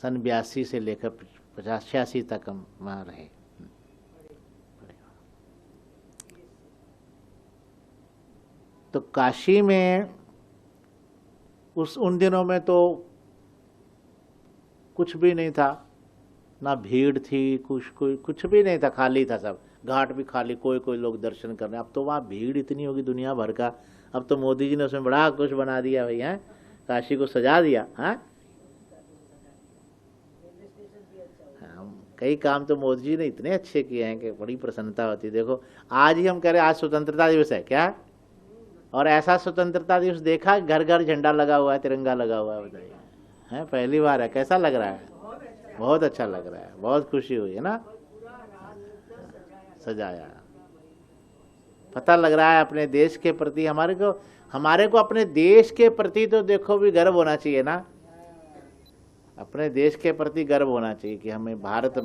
सन 82 से लेकर 85 तक हम वहाँ रहे। तो काशी में उन दिनों में तो कुछ भी नहीं था, ना भीड़ थी, कुछ भी नहीं था, खाली था सब। घाट भी खाली, कोई कोई लोग दर्शन कर रहे हैं। अब तो वहाँ भीड़ इतनी होगी दुनिया भर का। अब तो मोदी जी ने उसमें बड़ा कुछ बना दिया भैया, काशी को सजा दिया। हाँ, कई काम तो मोदी जी ने इतने अच्छे किए हैं कि बड़ी प्रसन्नता होती है। देखो आज ही हम कह रहे हैं आज स्वतंत्रता दिवस है क्या, और ऐसा स्वतंत्रता दिवस देखा, घर घर झंडा लगा हुआ है, तिरंगा लगा हुआ है, बताइए। हैं, पहली बार है। कैसा लग रहा है? बहुत अच्छा लग रहा है, बहुत खुशी हुई है ना। सजाया, पता लग रहा है अपने देश के प्रति हमारे को अपने देश के प्रति तो देखो भी गर्व होना चाहिए ना। अपने देश के प्रति गर्व होना चाहिए कि हमें भारत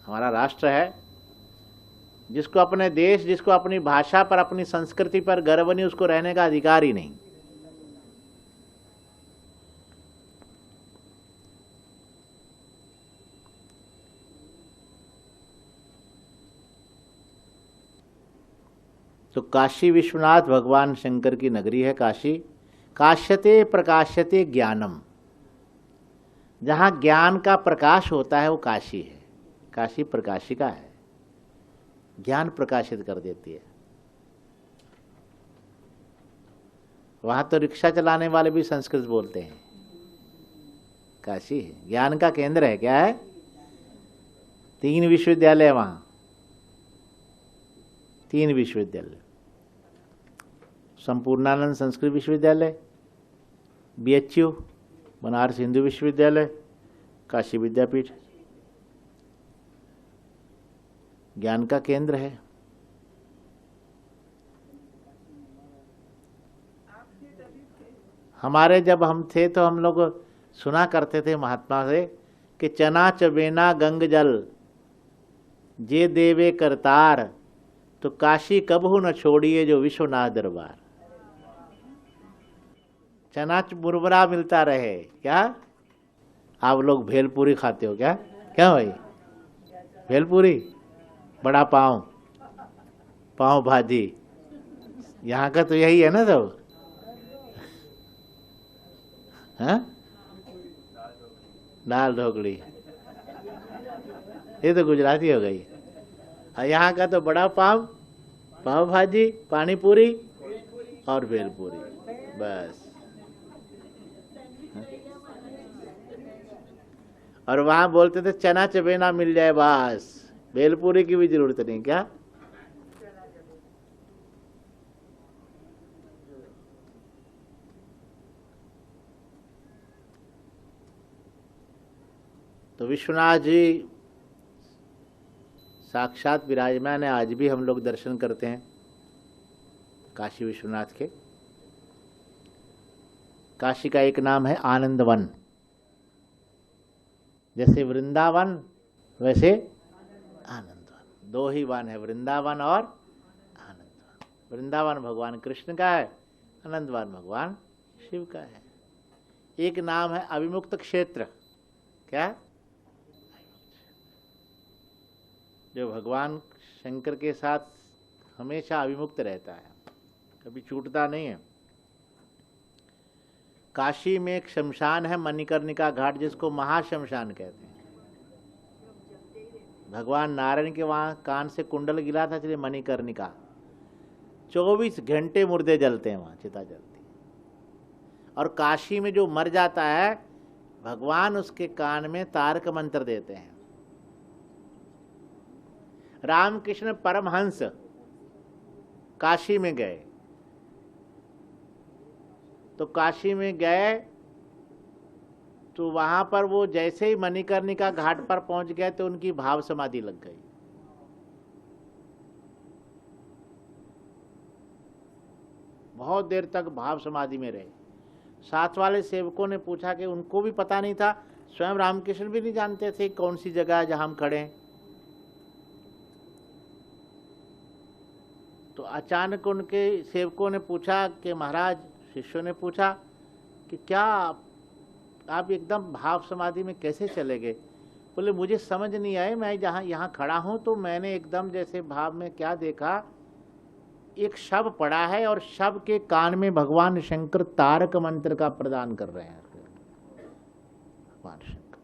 हमारा राष्ट्र है। जिसको अपने देश, जिसको अपनी भाषा पर, अपनी संस्कृति पर गर्व नहीं, उसको रहने का अधिकार ही नहीं। तो काशी विश्वनाथ भगवान शंकर की नगरी है काशी। काश्यते प्रकाश्यते ज्ञानम, जहां ज्ञान का प्रकाश होता है वो काशी है। काशी प्रकाशिका है, ज्ञान प्रकाशित कर देती है। वहां तो रिक्शा चलाने वाले भी संस्कृत बोलते हैं। काशी है, ज्ञान का केंद्र है। क्या है? 3 विश्वविद्यालय वहां, 3 विश्वविद्यालय, संपूर्णानंद संस्कृत विश्वविद्यालय, BHU बनारस हिंदू विश्वविद्यालय, काशी विद्यापीठ, ज्ञान का केंद्र है। हमारे जब हम थे तो हम लोग सुना करते थे महात्मा से कि चना चबेना गंग जल जे देवे करतार, तो काशी कबहू न छोड़िए जो विश्वनाथ दरबार। चना मुरमुरा मिलता रहे। क्या आप लोग भेलपूरी खाते हो क्या? क्या भाई, भेलपूरी, बड़ा पाव, पाव भाजी, यहाँ का तो यही है ना सब। हाँ, दाल ढोकली, ये तो गुजराती हो गई। यहाँ का तो बड़ा पाव, पाव भाजी, पानी पूरी और भेलपूरी, बस। और वहां बोलते थे चना चबेना मिल जाए बस, भेलपूरी की भी जरूरत नहीं। क्या? तो विश्वनाथ जी साक्षात विराजमान है। आज भी हम लोग दर्शन करते हैं काशी विश्वनाथ के। काशी का एक नाम है आनंद वन। जैसे वृंदावन वैसे आनंद वन, 2 ही वन है, वृंदावन और आनंद वन। वृंदावन भगवान कृष्ण का है, आनंद वन भगवान शिव का है। एक नाम है अविमुक्त क्षेत्र। क्या? जो भगवान शंकर के साथ हमेशा अविमुक्त रहता है, कभी छूटता नहीं है। काशी में एक शमशान है, मणिकर्णिका घाट, जिसको महाशमशान कहते हैं। भगवान नारायण के वहां कान से कुंडल गिरा था, इसलिए मणिकर्णिका। 24 घंटे मुर्दे जलते हैं वहां, चिता जलती। और काशी में जो मर जाता है, भगवान उसके कान में तारक मंत्र देते हैं। रामकृष्ण परमहंस काशी में गए, तो काशी में गए तो वहां पर वो जैसे ही मणिकर्णिका घाट पर पहुंच गए तो उनकी भाव समाधि लग गई। बहुत देर तक भाव समाधि में रहे। साथ वाले सेवकों ने पूछा कि उनको भी पता नहीं था, स्वयं रामकृष्ण भी नहीं जानते थे कौन सी जगह है जहां हम खड़े हैं। तो अचानक उनके सेवकों ने पूछा कि महाराज, शिष्यों ने पूछा कि क्या आप एकदम भाव समाधि में कैसे चले गए? बोले मुझे समझ नहीं आए, मैं जहाँ यहाँ खड़ा हूँ तो मैंने एकदम जैसे भाव में क्या देखा, एक शव पड़ा है और शव के कान में भगवान शंकर तारक मंत्र का प्रदान कर रहे हैं। भगवान शंकर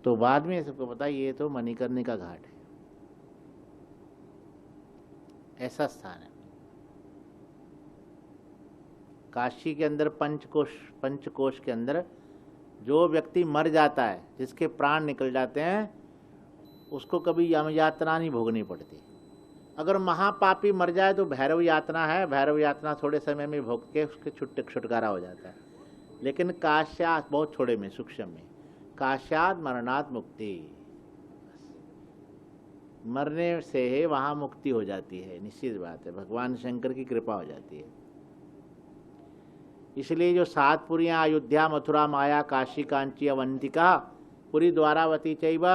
तो बाद में सबको पता ये तो मणिकर्णिका घाट है, ऐसा स्थान है। काशी के अंदर पंचकोश के अंदर जो व्यक्ति मर जाता है, जिसके प्राण निकल जाते हैं, उसको कभी यम यातना नहीं भोगनी पड़ती। अगर महापापी मर जाए तो भैरव यातना है, भैरव यातना थोड़े समय में भोग के उसके छुटकारा हो जाता है। लेकिन काश्यात बहुत थोड़े में, सूक्ष्म में, काश्यात मरणात मुक्ति, मरने से है वहाँ मुक्ति हो जाती है, निश्चित बात है, भगवान शंकर की कृपा हो जाती है। इसलिए जो 7 पुरियाँ अयोध्या, मथुरा, माया, काशी, कांची, अवंतिका, पुरी, द्वारावती चैव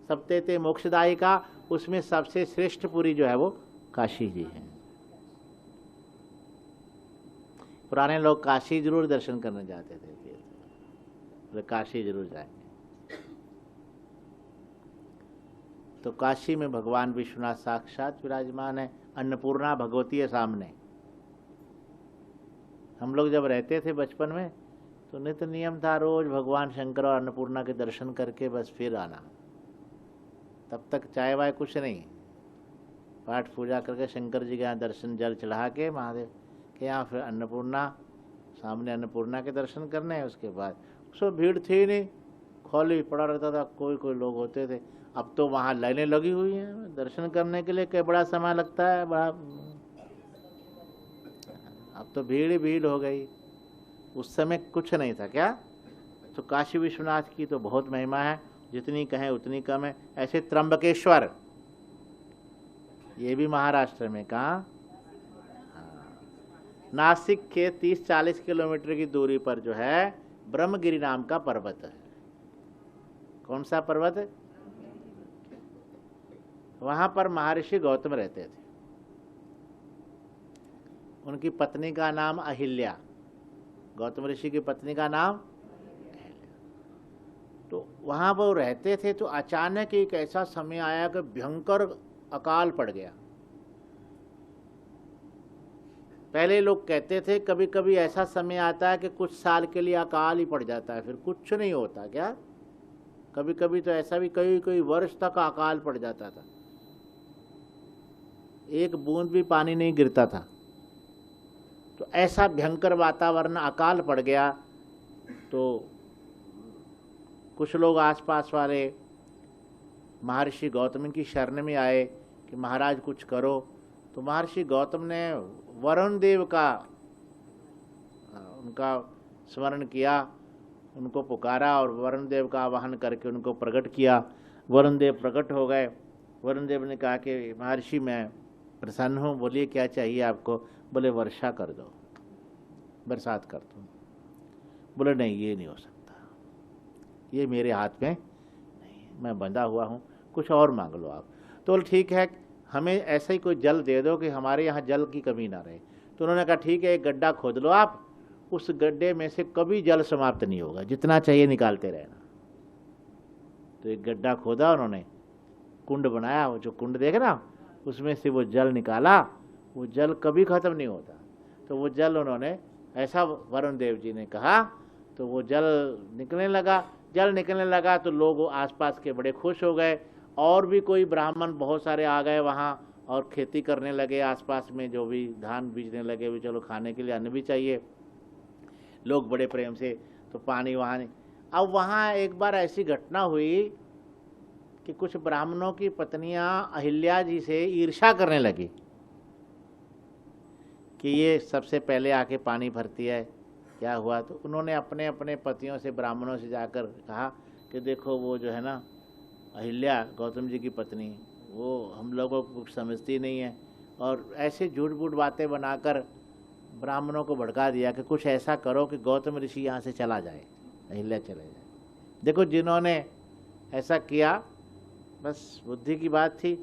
सप्तेते मोक्षदायिका, उसमें सबसे श्रेष्ठ पुरी जो है वो काशी जी है। पुराने लोग काशी जरूर दर्शन करने जाते थे, तो काशी जरूर जाएंगे। तो काशी में भगवान विश्वनाथ साक्षात विराजमान है, अन्नपूर्णा भगवती है सामने। हम लोग जब रहते थे बचपन में तो नित्य नियम था रोज भगवान शंकर और अन्नपूर्णा के दर्शन करके बस फिर आना। तब तक चाय वाय कुछ नहीं, पाठ पूजा करके शंकर जी के यहाँ दर्शन जल चढ़ा के महादेव के यहाँ फिर अन्नपूर्णा, सामने अन्नपूर्णा के दर्शन करने। उसके बाद उसमें भीड़ थी नहीं, खाली पड़ा रहता था, कोई कोई लोग होते थे। अब तो वहाँ लाइनें लगी हुई हैं दर्शन करने के लिए, क्या बड़ा समय लगता है, बड़ा, अब तो भीड़ ही भीड़ हो गई। उस समय कुछ नहीं था क्या? तो काशी विश्वनाथ की तो बहुत महिमा है, जितनी कहें उतनी कम है। ऐसे त्र्यंबकेश्वर, ये भी महाराष्ट्र में, कहाँ, नासिक के 30-40 किलोमीटर की दूरी पर जो है ब्रह्मगिरि नाम का पर्वत है। कौन सा पर्वत है? वहां पर महर्षि गौतम रहते थे। उनकी पत्नी का नाम अहिल्या, गौतम ऋषि की पत्नी का नाम अहिल्या। तो वहां वो रहते थे। तो अचानक एक ऐसा समय आया कि भयंकर अकाल पड़ गया। पहले लोग कहते थे कभी कभी ऐसा समय आता है कि कुछ साल के लिए अकाल ही पड़ जाता है, फिर कुछ नहीं होता। क्या कभी कभी तो ऐसा भी कई वर्ष तक अकाल पड़ जाता था, एक बूंद भी पानी नहीं गिरता था। तो ऐसा भयंकर वातावरण, अकाल पड़ गया। तो कुछ लोग आसपास वाले महर्षि गौतम की शरण में आए कि महाराज कुछ करो। तो महर्षि गौतम ने वरुण देव का उनका स्मरण किया, उनको पुकारा और वरुण देव का आवाहन करके उनको प्रकट किया। वरुण देव प्रकट हो गए। वरुण देव ने कहा कि महर्षि मैं प्रसन्न हूँ, बोलिए क्या चाहिए आपको? बोले वर्षा कर दो, बरसात कर दो। बोले नहीं, ये नहीं हो सकता, ये मेरे हाथ में नहीं, मैं बंधा हुआ हूँ, कुछ और मांग लो आप। तो बोले ठीक है, हमें ऐसा ही कोई जल दे दो कि हमारे यहाँ जल की कमी ना रहे। तो उन्होंने कहा ठीक है, एक गड्ढा खोद लो आप, उस गड्ढे में से कभी जल समाप्त नहीं होगा, जितना चाहिए निकालते रहना। तो एक गड्ढा खोदा उन्होंने, कुंड बनाया, वो जो कुंड देख ना, उसमें से वो जल निकाला। वो जल कभी खत्म नहीं होता। तो वो जल उन्होंने, ऐसा वरुण देव जी ने कहा, तो वो जल निकलने लगा। जल निकलने लगा तो लोग आसपास के बड़े खुश हो गए। और भी कोई ब्राह्मण बहुत सारे आ गए वहाँ और खेती करने लगे आसपास में, जो भी धान बीजने लगे, भी चलो खाने के लिए अन्न भी चाहिए, लोग बड़े प्रेम से। तो पानी वहाँ नहीं। अब वहाँ एक बार ऐसी घटना हुई कि कुछ ब्राह्मणों की पत्नियां अहिल्या जी से ईर्ष्या करने लगी कि ये सबसे पहले आके पानी भरती है, क्या हुआ? तो उन्होंने अपने अपने पतियों से, ब्राह्मणों से जाकर कहा कि देखो वो जो है ना अहिल्या, गौतम जी की पत्नी, वो हम लोगों को कुछ समझती नहीं है, और ऐसे झूठ बूठ बातें बनाकर ब्राह्मणों को भड़का दिया कि कुछ ऐसा करो कि गौतम ऋषि यहाँ से चला जाए, अहिल्या चले जाए। देखो जिन्होंने ऐसा किया, बस बुद्धि की बात थी,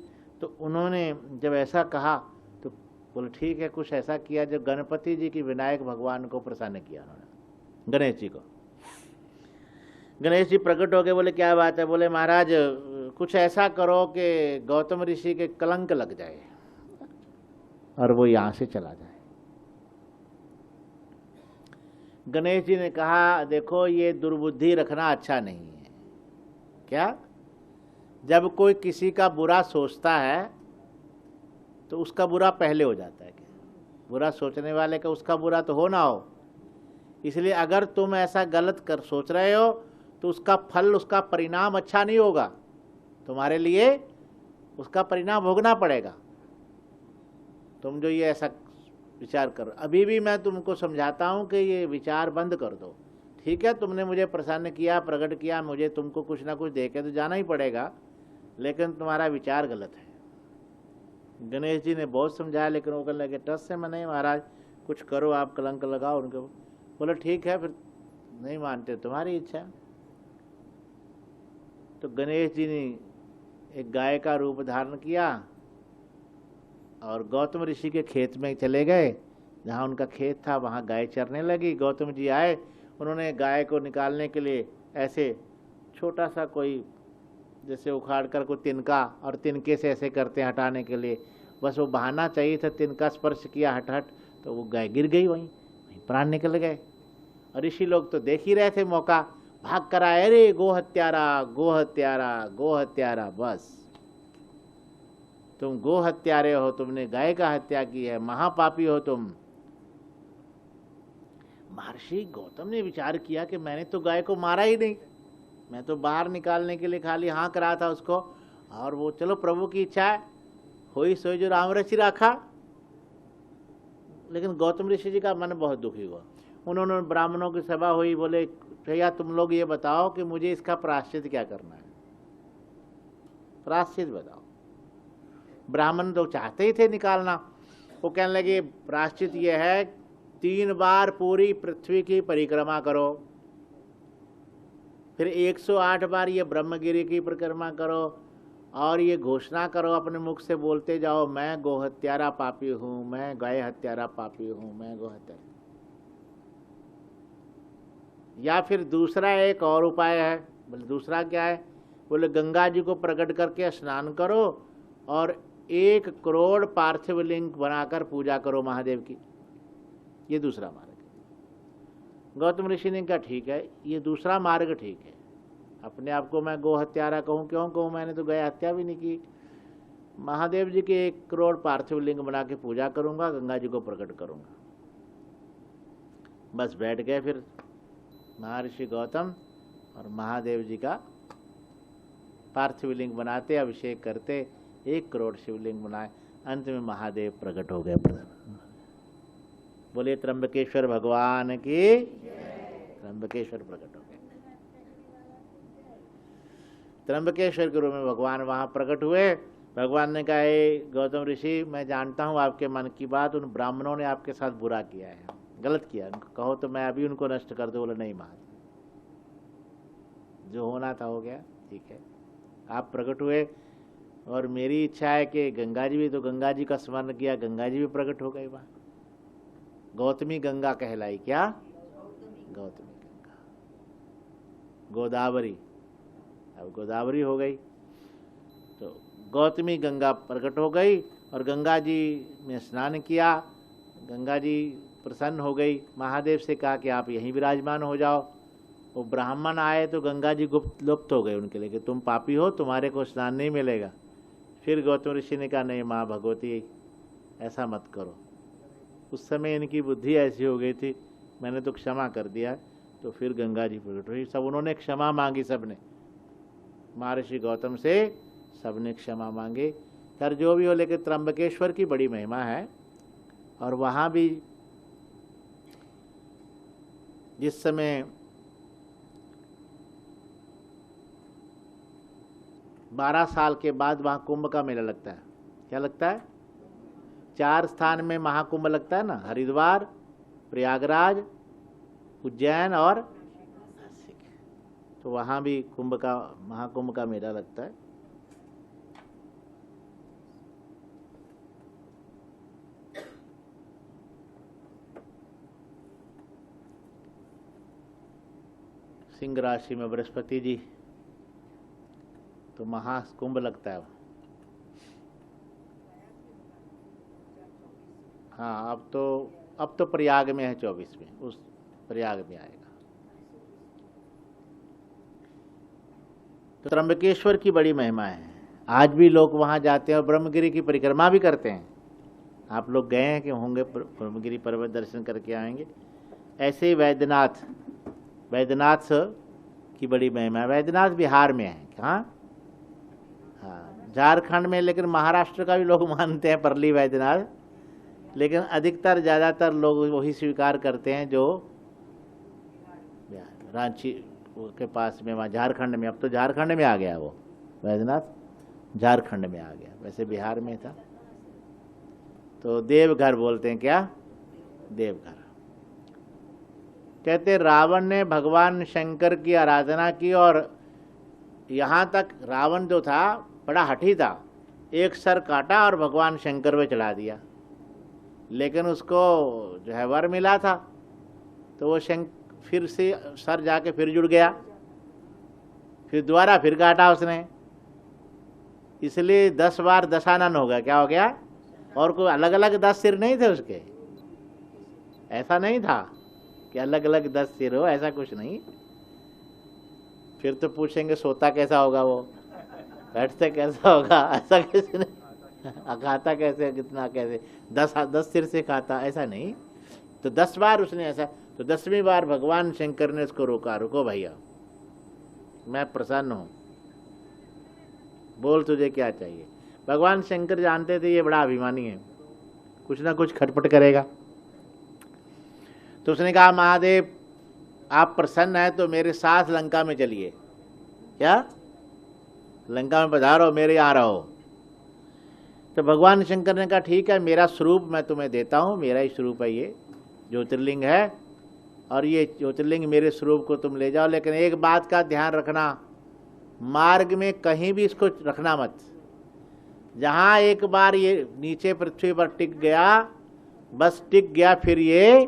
तो उन्होंने जब ऐसा कहा तो बोले ठीक है, कुछ ऐसा किया जो गणपति जी की विनायक भगवान को प्रसन्न किया उन्होंने, गणेश जी को। गणेश जी प्रकट हो गए, बोले क्या बात है? बोले महाराज कुछ ऐसा करो कि गौतम ऋषि के कलंक लग जाए और वो यहाँ से चला जाए। गणेश जी ने कहा देखो ये दुर्बुद्धि रखना अच्छा नहीं है। क्या? जब कोई किसी का बुरा सोचता है तो उसका बुरा पहले हो जाता है। क्या बुरा सोचने वाले का उसका बुरा तो हो ना हो, इसलिए अगर तुम ऐसा गलत कर सोच रहे हो तो उसका फल, उसका परिणाम अच्छा नहीं होगा, तुम्हारे लिए उसका परिणाम भोगना पड़ेगा। तुम जो ये ऐसा विचार करो, अभी भी मैं तुमको समझाता हूं कि ये विचार बंद कर दो। ठीक है, तुमने मुझे प्रसन्न किया, प्रकट किया, मुझे तुमको कुछ ना कुछ देके तो जाना ही पड़ेगा, लेकिन तुम्हारा विचार गलत है। गणेश जी ने बहुत समझाया, लेकिन वो कहने लगे टस से मैं नहीं महाराज, कुछ करो आप, कलंक लगाओ उनको। बोले ठीक है, फिर नहीं मानते तुम्हारी इच्छा। तो गणेश जी ने एक गाय का रूप धारण किया और गौतम ऋषि के खेत में चले गए। जहाँ उनका खेत था वहाँ गाय चरने लगी। गौतम जी आए, उन्होंने गाय को निकालने के लिए ऐसे छोटा सा कोई जैसे उखाड़ कर को तिनका, और तिनके से ऐसे करते हैं हटाने के लिए, बस वो बहाना चाहिए था, तिनका स्पर्श किया हट हट, तो वो गाय गिर गई, वहीं प्राण निकल गए। और ऋषि लोग तो देख ही रहे थे मौका, भाग कर आए, अरे गो हत्यारा, गो हत्यारा, गो हत्यारा। बस तुम गो हत्यारे हो, तुमने गाय का हत्या की है, महापापी हो तुम। महर्षि गौतम ने विचार किया कि मैंने तो गाय को मारा ही नहीं, मैं तो बाहर निकालने के लिए खाली हाँक रहा था उसको, और वो चलो प्रभु की इच्छा है, होई सोई जो राम रचि राखा। लेकिन गौतम ऋषि जी का मन बहुत दुखी हुआ। उन्होंने ब्राह्मणों की सभा हुई, बोले भैया तुम लोग ये बताओ कि मुझे इसका प्रायश्चित क्या करना है, प्रायश्चित बताओ। ब्राह्मण तो चाहते ही थे निकालना। वो कहने लगे प्रायश्चित ये है, 3 बार पूरी पृथ्वी की परिक्रमा करो, फिर 108 बार ये ब्रह्मगिरी की परिक्रमा करो, और ये घोषणा करो अपने मुख से बोलते जाओ, मैं गो हत्यारा पापी हूं, मैं गाय हत्यारा पापी हूं, मैं गो हत्यारा। या फिर दूसरा एक और उपाय है। बोले दूसरा क्या है? बोले गंगा जी को प्रकट करके स्नान करो और 1 करोड़ पार्थिव लिंग बनाकर पूजा करो महादेव की। ये दूसरा मार्ग है। गौतम ऋषि ने कहा ठीक है, ये दूसरा मार्ग ठीक है। अपने आप को मैं गो हत्यारा कहूँ, क्यों कहूँ? मैंने तो गाय हत्या भी नहीं की। महादेव जी के 1 करोड़ पार्थिव लिंग बना के पूजा करूंगा, गंगा जी को प्रकट करूंगा। बस बैठ गए फिर महर्षि गौतम और महादेव जी का पार्थिव लिंग बनाते, अभिषेक करते, 1 करोड़ शिवलिंग बनाए। अंत में महादेव प्रकट हो गए। बोले त्र्यंबकेश्वर भगवान की, त्र्यंबकेश्वर प्रकट हो गए। त्र्यंबकेश्वर के रूप में भगवान वहां प्रकट हुए। भगवान ने कहा हे गौतम ऋषि, मैं जानता हूं आपके मन की बात, उन ब्राह्मणों ने आपके साथ बुरा किया है, गलत किया, उनको कहो तो मैं अभी उनको नष्ट कर दूं। बोले नहीं महाराज, जो होना था हो गया, ठीक है। आप प्रकट हुए और मेरी इच्छा है कि गंगा जी भी, तो गंगा जी का स्मरण किया, गंगा जी भी प्रकट हो गई। वहां गौतमी गंगा कहलाई। क्या? गौतमी गंगा, गोदावरी, अब गोदावरी हो गई। तो गौतमी गंगा प्रकट हो गई और गंगा जी ने स्नान किया। गंगा जी प्रसन्न हो गई, महादेव से कहा कि आप यहीं विराजमान हो जाओ। वो ब्राह्मण आए तो गंगा जी गुप्त लुप्त हो गए उनके लिए कि तुम पापी हो, तुम्हारे को स्नान नहीं मिलेगा। फिर गौतम ऋषि ने कहा नहीं माँ भगवती, ऐसा मत करो। उस समय इनकी बुद्धि ऐसी हो गई थी, मैंने तो क्षमा कर दिया। तो फिर गंगा जी प्रकट हुई, सब उन्होंने क्षमा मांगी, सबने महर्षि गौतम से सबने क्षमा मांगी। खैर जो भी हो, लेकिन त्र्यंबकेश्वर की बड़ी महिमा है। और वहाँ भी जिस समय 12 साल के बाद वहाँ कुंभ का मेला लगता है। क्या लगता है? 4 स्थान में महाकुंभ लगता है ना, हरिद्वार, प्रयागराज, उज्जैन और नासिक। तो वहाँ भी महाकुंभ का मेला लगता है। सिंह राशि में बृहस्पति जी, तो महाकुंभ लगता है। हाँ, अब तो प्रयाग में है 24 में, उस प्रयाग में आएगा। तो त्र्यंबकेश्वर की बड़ी महिमा है। आज भी लोग वहाँ जाते हैं और ब्रह्मगिरी की परिक्रमा भी करते हैं। आप लोग गए हैं कि होंगे, ब्रह्मगिरी पर्वत दर्शन करके आएंगे। ऐसे ही वैद्यनाथ की बड़ी महिमा है। वैद्यनाथ बिहार में है। कहाँ? हाँ, झारखंड में, लेकिन महाराष्ट्र का भी लोग मानते हैं परली वैद्यनाथ, लेकिन अधिकतर ज़्यादातर लोग वही स्वीकार करते हैं जो रांची के पास में, वहाँ झारखंड में। अब तो झारखंड में आ गया वो वैद्यनाथ, झारखंड में आ गया, वैसे बिहार में था। तो देवघर बोलते हैं। क्या? देवघर। कहते रावण ने भगवान शंकर की आराधना की, और यहाँ तक रावण जो था बड़ा हठी था, एक सर काटा और भगवान शंकर पे चढ़ा दिया। लेकिन उसको जो है वर मिला था, तो वो फिर से सर जाके फिर जुड़ गया, फिर दोबारा फिर काटा उसने, इसलिए 10 बार दशानन हो गया। क्या हो गया? और कोई अलग अलग 10 सिर नहीं थे उसके, ऐसा नहीं था कि अलग अलग 10 सिर हो, ऐसा कुछ नहीं। फिर तो पूछेंगे सोता कैसा होगा वो, बैठते कैसा होगा, ऐसा कैसे नहीं, खाता कैसे, कितना कैसे, 10 सिर से खाता, ऐसा नहीं। तो 10 बार उसने ऐसा, तो 10वीं बार भगवान शंकर ने उसको रोका, रुको भैया, मैं प्रसन्न हूँ, बोल तुझे क्या चाहिए। भगवान शंकर जानते थे ये बड़ा अभिमानी है, कुछ ना कुछ खटपट करेगा। तो उसने कहा महादेव आप प्रसन्न है तो मेरे साथ लंका में चलिए। क्या? लंका में पधारो, मेरे यहाँ रहो। तो भगवान शंकर ने कहा ठीक है, मेरा स्वरूप मैं तुम्हें देता हूँ, मेरा ही स्वरूप है, ये ज्योतिर्लिंग है, और ये ज्योतिर्लिंग मेरे स्वरूप को तुम ले जाओ, लेकिन एक बात का ध्यान रखना, मार्ग में कहीं भी इसको रखना मत। जहाँ एक बार ये नीचे पृथ्वी पर टिक गया, बस टिक गया, फिर ये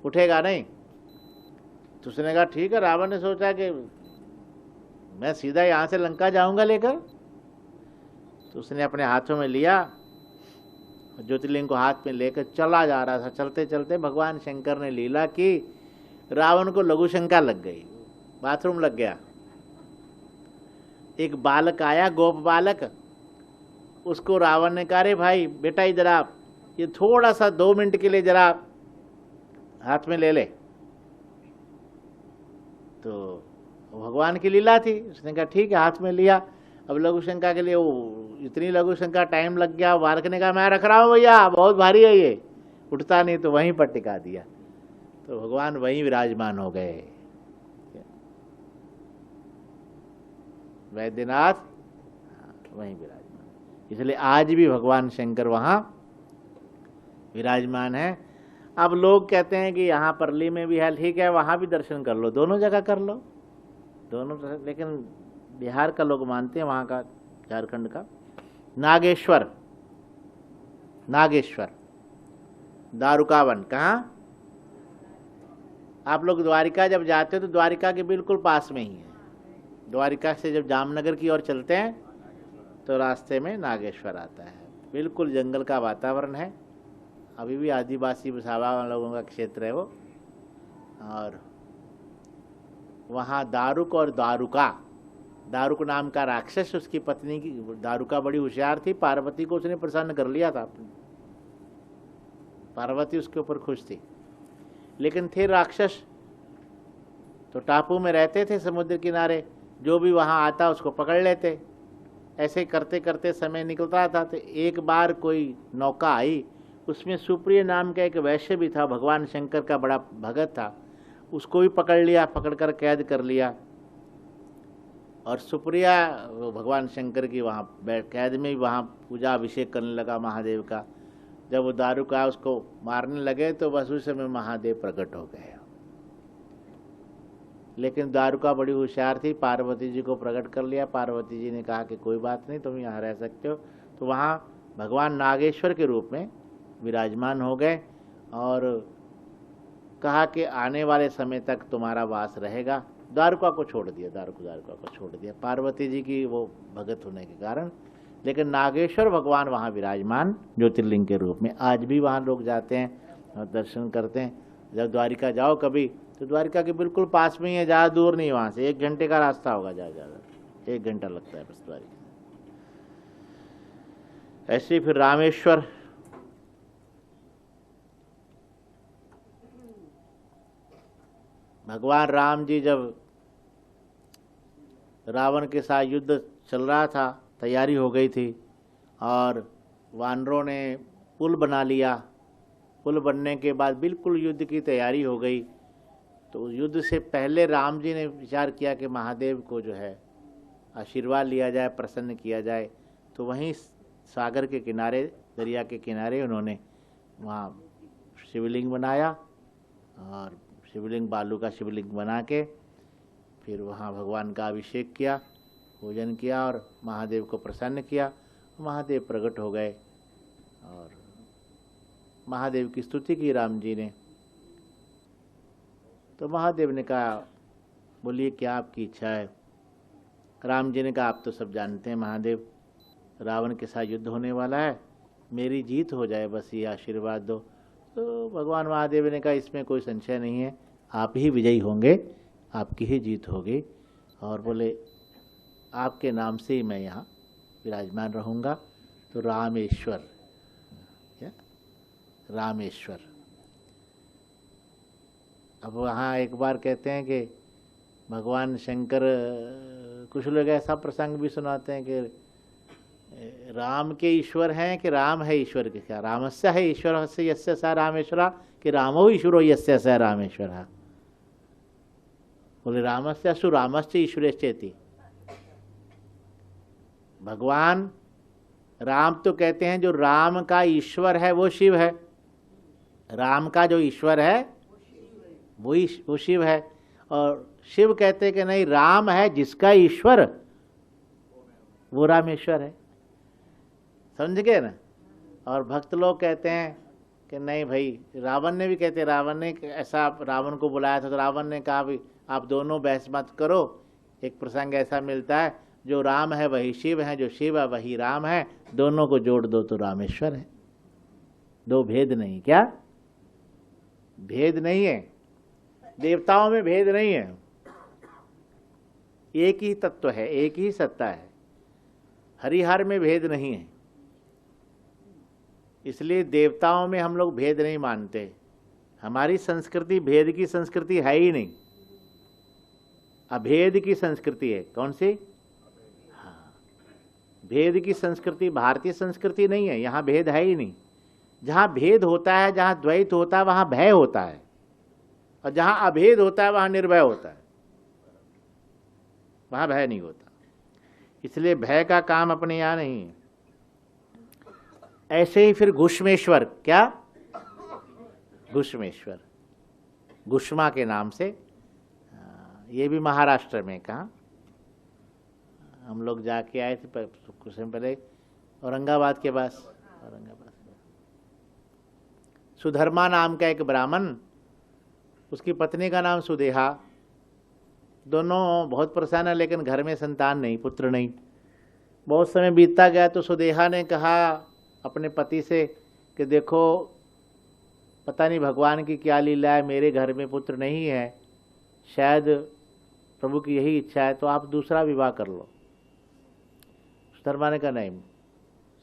उठेगा नहीं। तो उसने कहा ठीक है। रावण ने सोचा कि मैं सीधा यहाँ से लंका जाऊंगा लेकर। तो उसने अपने हाथों में लिया, ज्योतिर्लिंग को हाथ में लेकर चला जा रहा था। चलते चलते भगवान शंकर ने लीला की, रावण को लघु शंका लग गई, बाथरूम लग गया। एक बालक आया, गोप बालक, उसको रावण ने कहा रे भाई बेटा इधर आप, ये थोड़ा सा 2 मिनट के लिए जरा हाथ में ले ले। तो भगवान की लीला थी, उसने कहा ठीक है, हाथ में लिया। अब लघु शंका के लिए वो इतनी लघु शंका टाइम लग गया। बालक ने कहा मैं रख रहा हूँ भैया, बहुत भारी है ये, उठता नहीं। तो वहीं पर टिका दिया, तो भगवान वहीं विराजमान हो गए। वैद्यनाथ वहीं विराजमान, इसलिए आज भी भगवान शंकर वहाँ विराजमान है। अब लोग कहते हैं कि यहाँ परली में भी है, ठीक है, वहाँ भी दर्शन कर लो, दोनों जगह कर लो, दोनों। लेकिन बिहार का लोग मानते हैं, वहाँ का, झारखंड का नागेश्वर, दारुकावन। कहाँ? आप लोग द्वारिका जब जाते हो तो द्वारिका के बिल्कुल पास में ही है। द्वारिका से जब जामनगर की ओर चलते हैं तो रास्ते में नागेश्वर आता है। बिल्कुल जंगल का वातावरण है, अभी भी आदिवासी बसावा लोगों का क्षेत्र है वो। और वहाँ दारुक और दारुक नाम का राक्षस, उसकी पत्नी की दारुका बड़ी होशियार थी, पार्वती को उसने प्रसन्न कर लिया था। पार्वती उसके ऊपर खुश थी, लेकिन थे राक्षस, तो टापू में रहते थे समुद्र किनारे, जो भी वहाँ आता उसको पकड़ लेते। ऐसे करते करते समय निकलता था, तो एक बार कोई नौका आई, उसमें सुप्रिय नाम का एक वैश्य भी था, भगवान शंकर का बड़ा भगत था, उसको भी पकड़ लिया, पकड़कर कैद कर लिया। और सुप्रिया वो भगवान शंकर की वहाँ कैद में भी वहाँ पूजा अभिषेक करने लगा महादेव का। जब वो दारुका उसको मारने लगे तो बस उस समय महादेव प्रकट हो गए। लेकिन दारुका बड़ी होशियार थी, पार्वती जी को प्रकट कर लिया। पार्वती जी ने कहा कि कोई बात नहीं, तुम यहाँ रह सकते हो। तो वहाँ भगवान नागेश्वर के रूप में विराजमान हो गए और कहा कि आने वाले समय तक तुम्हारा वास रहेगा। दारुका को छोड़ दिया, दारुका को छोड़ दिया पार्वती जी की वो भगत होने के कारण। लेकिन नागेश्वर भगवान वहाँ विराजमान ज्योतिर्लिंग के रूप में आज भी वहाँ लोग जाते हैं और दर्शन करते हैं। जब द्वारिका जाओ कभी तो द्वारिका के बिल्कुल पास में ही है, ज़्यादा दूर नहीं, वहाँ से 1 घंटे का रास्ता होगा, ज़्यादा 1 घंटा लगता है बस द्वारिका। ऐसे ही फिर रामेश्वर, भगवान राम जी जब रावण के साथ युद्ध चल रहा था, तैयारी हो गई थी और वानरों ने पुल बना लिया। पुल बनने के बाद बिल्कुल युद्ध की तैयारी हो गई। तो युद्ध से पहले राम जी ने विचार किया कि महादेव को जो है आशीर्वाद लिया जाए, प्रसन्न किया जाए। तो वहीं सागर के किनारे, दरिया के किनारे उन्होंने वहाँ शिवलिंग बनाया और शिवलिंग, बालू का शिवलिंग बना के फिर वहाँ भगवान का अभिषेक किया, पूजन किया और महादेव को प्रसन्न किया। महादेव प्रकट हो गए और महादेव की स्तुति की राम जी ने। तो महादेव ने कहा, बोलिए क्या आपकी इच्छा है। राम जी ने कहा, आप तो सब जानते हैं महादेव, रावण के साथ युद्ध होने वाला है, मेरी जीत हो जाए, बस ये आशीर्वाद दो। तो भगवान महादेव ने कहा, इसमें कोई संशय नहीं है, आप ही विजयी होंगे, आपकी ही जीत होगी। और बोले, आपके नाम से ही मैं यहाँ विराजमान रहूँगा। तो रामेश्वर, क्या रामेश्वर। अब वहाँ एक बार कहते हैं कि भगवान शंकर, कुछ लोग ऐसा प्रसंग भी सुनाते हैं कि राम के ईश्वर हैं कि राम है ईश्वर के। क्या रामस्य है ईश्वर से यस्य स रामेश्वरा, कि रामो ईश्वरो यस्य स रामेश्वरा। बोले रामस्य सु रामस्य ईश्वरेश्चेति। भगवान राम तो कहते हैं जो राम का ईश्वर है वो शिव है, राम का जो ईश्वर है वो शिव है। और शिव कहते हैं कि नहीं, राम है जिसका ईश्वर वो रामेश्वर है। समझ गए ना। और भक्त लोग कहते हैं कि नहीं भाई, रावण ने भी कहते, रावण ने ऐसा रावण को बुलाया था तो रावण ने कहा भी आप दोनों बहस मत करो। एक प्रसंग ऐसा मिलता है, जो राम है वही शिव है, जो शिव है वही राम है, दोनों को जोड़ दो तो रामेश्वर है। दो भेद नहीं। क्या भेद नहीं है? देवताओं में भेद नहीं है, एक ही तत्व है, एक ही सत्ता है। हरिहर में भेद नहीं है, इसलिए देवताओं में हम लोग भेद नहीं मानते। हमारी संस्कृति भेद की संस्कृति है ही नहीं, अभेद की संस्कृति है। कौन सी? हाँ, भेद की संस्कृति भारतीय संस्कृति नहीं है, यहाँ भेद है ही नहीं। जहाँ भेद होता है, जहाँ द्वैत होता है, वहाँ भय होता है, और जहाँ अभेद होता है वहाँ निर्भय होता है, वहाँ भय नहीं होता। इसलिए भय का काम अपने यहाँ नहीं है। ऐसे ही फिर घुष्मेश्वर, क्या घुष्मेश्वर, घुष्मा के नाम से, ये भी महाराष्ट्र में। कहाँ हम लोग जाके आए थे कुछ समय पहले, औरंगाबाद के पास। औरंगाबाद सुधर्मा नाम का एक ब्राह्मण, उसकी पत्नी का नाम सुदेहा। दोनों बहुत परेशान है, लेकिन घर में संतान नहीं, पुत्र नहीं। बहुत समय बीतता गया तो सुदेहा ने कहा अपने पति से कि देखो, पता नहीं भगवान की क्या लीला है, मेरे घर में पुत्र नहीं है, शायद प्रभु की यही इच्छा है, तो आप दूसरा विवाह कर लो। सुधर्मा ने कहा नहीं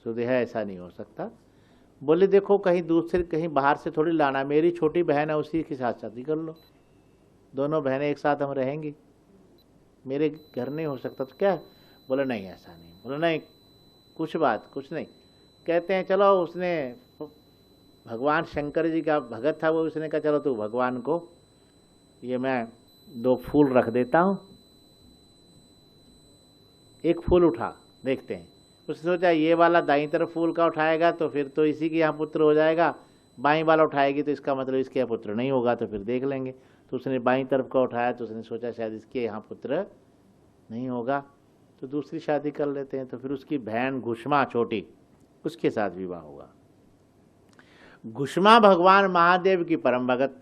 सुदेहा, ऐसा नहीं हो सकता। बोले देखो, कहीं दूसरे, कहीं बाहर से थोड़ी लाना, मेरी छोटी बहन है, उसी के साथ शादी कर लो, दोनों बहनें एक साथ हम रहेंगी, मेरे घर नहीं हो सकता तो क्या? बोले नहीं ऐसा नहीं। बोले नहीं, कुछ नहीं। कहते हैं चलो, उसने भगवान शंकर जी का भगत था वो, उसने कहा चलो तू भगवान को ये मैं 2 फूल रख देता हूँ, एक फूल उठा, देखते हैं। उसने सोचा ये वाला दाईं तरफ फूल का उठाएगा तो फिर तो इसी के यहाँ पुत्र हो जाएगा, बाईं वाला उठाएगी तो इसका मतलब इसके यहाँ पुत्र नहीं होगा, तो फिर देख लेंगे। तो उसने बाईं तरफ का उठाया तो उसने सोचा शायद इसके यहाँ पुत्र नहीं होगा, तो दूसरी शादी कर लेते हैं। तो फिर उसकी बहन घुष्मा छोटी, उसके साथ विवाह हुआ। घुष्मा भगवान महादेव की परम भगत।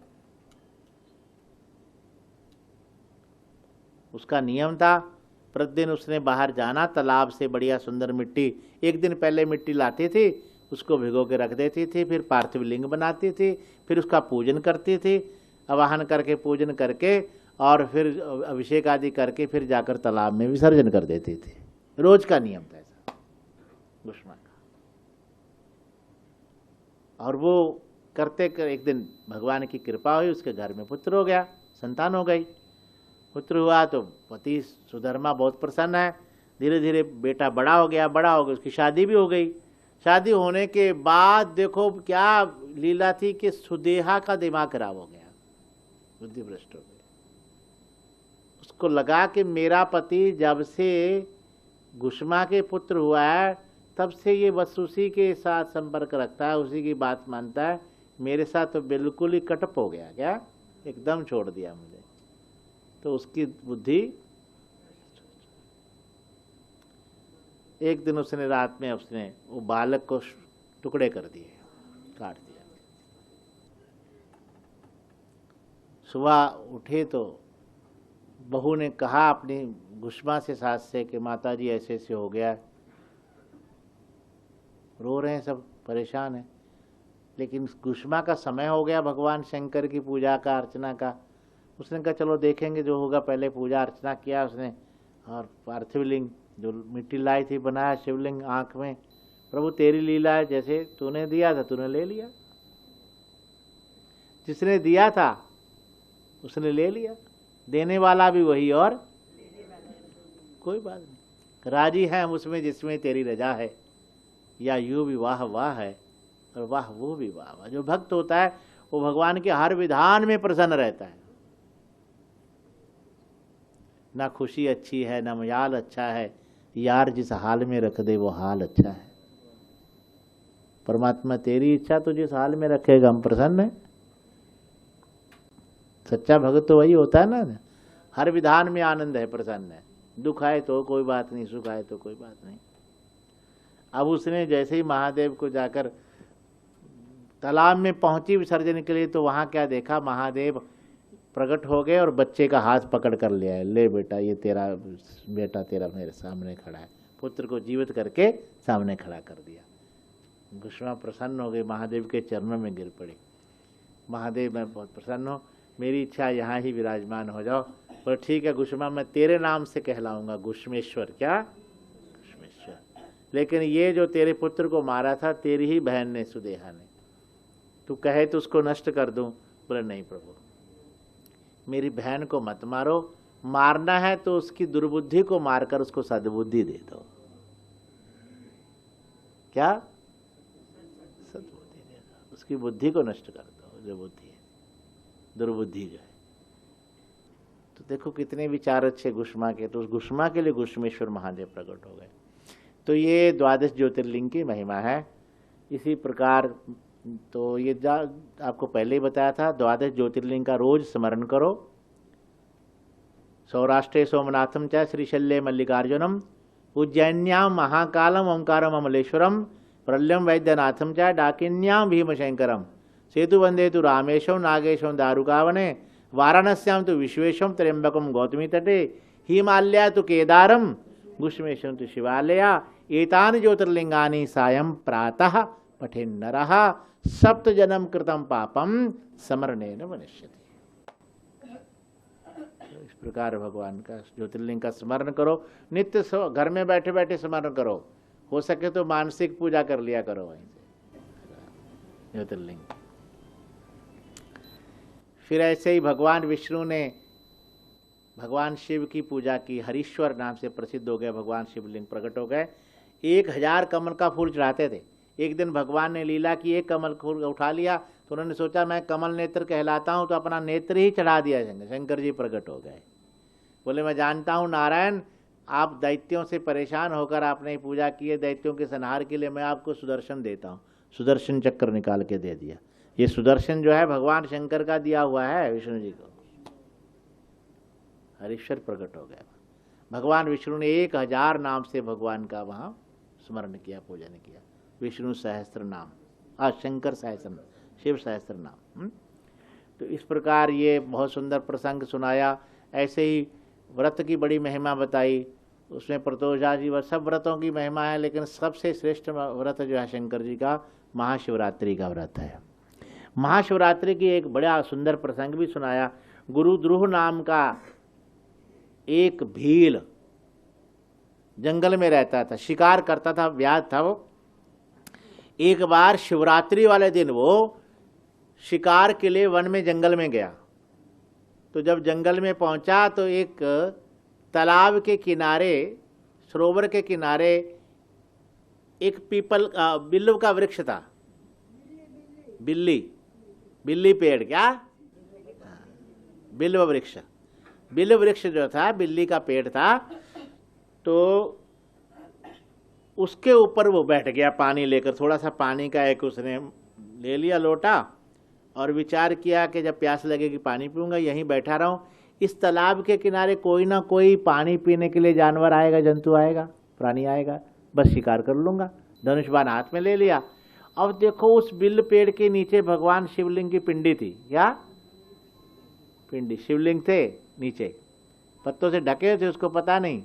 उसका नियम था प्रतिदिन उसने बाहर जाना, तालाब से बढ़िया सुंदर मिट्टी, एक दिन पहले मिट्टी लाती थी, उसको भिगो के रख देती थी, फिर पार्थिव लिंग बनाती थी, फिर उसका पूजन करती थी, आवाहन करके पूजन करके और फिर अभिषेक आदि करके फिर जाकर तालाब में विसर्जन कर देती थी। रोज का नियम था ऐसा घुष्मा का। और वो करते कर एक दिन भगवान की कृपा हुई, उसके घर में पुत्र हो गया, संतान हो गई। पुत्र हुआ तो पति सुधर्मा बहुत प्रसन्न है। धीरे धीरे बेटा बड़ा हो गया, उसकी शादी भी हो गई। शादी होने के बाद देखो क्या लीला थी कि सुदेहा का दिमाग खराब हो गया, बुद्धि भ्रष्ट हो गई। उसको लगा कि मेरा पति जब से घुष्मा के पुत्र हुआ है तब से ये बस उसी के साथ संपर्क रखता है, उसी की बात मानता है, मेरे साथ तो बिल्कुल ही कटप हो गया, क्या एकदम छोड़ दिया मुझे। तो उसकी बुद्धि, एक दिन उसने रात में उसने वो बालक को टुकड़े कर दिए, काट दिया। सुबह उठे तो बहू ने कहा अपनी घुष्मा से, सास से, कि माता जी ऐसे ऐसे हो गया। रो रहे हैं सब, परेशान हैं। लेकिन घुष्मा का समय हो गया भगवान शंकर की पूजा का, अर्चना का। उसने कहा चलो देखेंगे जो होगा। पहले पूजा अर्चना किया उसने, और पार्थिव लिंग जो मिट्टी लाई थी बनाया शिवलिंग आंख में। प्रभु तेरी लीला है, जैसे तूने दिया था तूने ले लिया, जिसने दिया था उसने ले लिया, देने वाला भी वही और कोई बात नहीं। राजी है हम उसमें जिसमें तेरी रजा है, या यूं भी वाह वाह है और वाह वो भी वाह वाह। जो भक्त होता है वो भगवान के हर विधान में प्रसन्न रहता है। ना खुशी अच्छी है ना मजाल अच्छा है, यार जिस हाल में रख दे वो हाल अच्छा है। परमात्मा तेरी इच्छा तो जिस हाल में रखेगा हम प्रसन्न है। सच्चा भगत तो वही होता है ना, हर विधान में आनंद है, प्रसन्न है। दुख आए तो कोई बात नहीं, सुख आए तो कोई बात नहीं। अब उसने जैसे ही महादेव को जाकर तालाब में पहुंची विसर्जन के लिए, तो वहां क्या देखा, महादेव प्रकट हो गए और बच्चे का हाथ पकड़ कर लिया है। ले बेटा, ये तेरा बेटा तेरा मेरे सामने खड़ा है। पुत्र को जीवित करके सामने खड़ा कर दिया। घुष्मा प्रसन्न हो गई, महादेव के चरणों में गिर पड़ी। महादेव मैं बहुत प्रसन्न हूँ, मेरी इच्छा यहाँ ही विराजमान हो जाओ। बोले ठीक है घुष्मा, मैं तेरे नाम से कहलाऊंगा घुष्मेश्वर। क्या घुष्मेश्वर? लेकिन ये जो तेरे पुत्र को मारा था तेरी ही बहन ने, सुदेहा ने, तू कहे तो उसको नष्ट कर दूं। बोले नहीं प्रभु, मेरी बहन को मत मारो, मारना है तो उसकी दुर्बुद्धि को मारकर उसको सद्बुद्धि दे दो। क्या? सद्बुद्धि दे दो, उसकी बुद्धि को नष्ट कर दो, जो बुद्धि है, दुर्बुद्धि जो है। तो देखो कितने विचार अच्छे घुष्मा के। तो उस घुष्मा के लिए घुष्मेश्वर महादेव प्रकट हो गए। तो ये द्वादश ज्योतिर्लिंग की महिमा है। इसी प्रकार तो ये आपको पहले ही बताया था, द्वादश ज्योतिर्लिंग का रोज स्मरण करो। सौराष्ट्रे सोमनाथम च श्रीशल्ये मल्लिकार्जुनम, उज्जैन्याम महाकालम ओंकारम अमलेश्वरम, प्रल्यम वैद्यनाथम च डाकिन्याम भीमशंकरम, सेतु वंदे तो रामेशम नागेशम दारुकावने, वाराणस्याम तो विश्वेशम त्र्यंबकम गौतमी तटे, हिमालया तो केदारम, घुष्मेशम तो शिवालया, एतानि ज्योतिर्लिंगानि सायं प्रातः पठे नरः सप्त जन्म कृतम पापम समरणेन वनिष्यति। इस प्रकार भगवान का ज्योतिर्लिंग का स्मरण करो। नित्य घर में बैठे बैठे स्मरण करो, हो सके तो मानसिक पूजा कर लिया करो वहीं से ज्योतिर्लिंग। फिर ऐसे ही भगवान विष्णु ने भगवान शिव की पूजा की। हरीश्वर नाम से प्रसिद्ध हो गए भगवान शिवलिंग प्रकट हो गए। 1000 कमल का फूल चढ़ाते थे। एक दिन भगवान ने लीला की, एक कमल फूल उठा लिया तो उन्होंने सोचा मैं कमल नेत्र कहलाता हूँ, तो अपना नेत्र ही चढ़ा दिया। शंकर जी प्रकट हो गए। बोले मैं जानता हूँ नारायण, आप दैत्यों से परेशान होकर आपने पूजा की है, दैत्यों के संहार के लिए मैं आपको सुदर्शन देता हूँ। सुदर्शन चक्र निकाल के दे दिया। ये सुदर्शन जो है भगवान शंकर का दिया हुआ है विष्णु जी को। हरीश्वर प्रकट हो गया। भगवान विष्णु ने 1000 नाम से भगवान का वहाँ स्मरण किया, पूजन किया। विष्णु सहस्त्र नाम, शंकर सहस्त्र, शिव सहस्त्र नाम। तो इस प्रकार ये बहुत सुंदर प्रसंग सुनाया। ऐसे ही व्रत की बड़ी महिमा बताई। उसमें प्रतोषा जी, सब व्रतों की महिमा है, लेकिन सबसे श्रेष्ठ व्रत जो है शंकर जी का महाशिवरात्रि का व्रत है। महाशिवरात्रि की एक बड़ा सुंदर प्रसंग भी सुनाया। गुरुद्रुह नाम का एक भील जंगल में रहता था, शिकार करता था, व्याध था वो। एक बार शिवरात्रि वाले दिन वो शिकार के लिए वन में जंगल में गया। तो जब जंगल में पहुंचा तो एक तालाब के किनारे, सरोवर के किनारे एक पीपल बिल्व का वृक्ष था। बिल्ली पेड़, क्या बिल्व वृक्ष। बिल्व वृक्ष जो था, बिल्ली का पेड़ था। तो उसके ऊपर वो बैठ गया पानी लेकर। थोड़ा सा पानी का एक उसने ले लिया लोटा और विचार किया कि जब प्यास लगेगी पानी पीऊंगा, यहीं बैठा रहूं। इस तालाब के किनारे कोई ना कोई पानी पीने के लिए जानवर आएगा, जंतु आएगा, प्राणी आएगा, बस शिकार कर लूंगा। धनुष बाण हाथ में ले लिया। अब देखो उस बिल्व पेड़ के नीचे भगवान शिवलिंग की पिंडी थी। क्या पिंडी? शिवलिंग थे नीचे, पत्तों से ढके थे, उसको पता नहीं।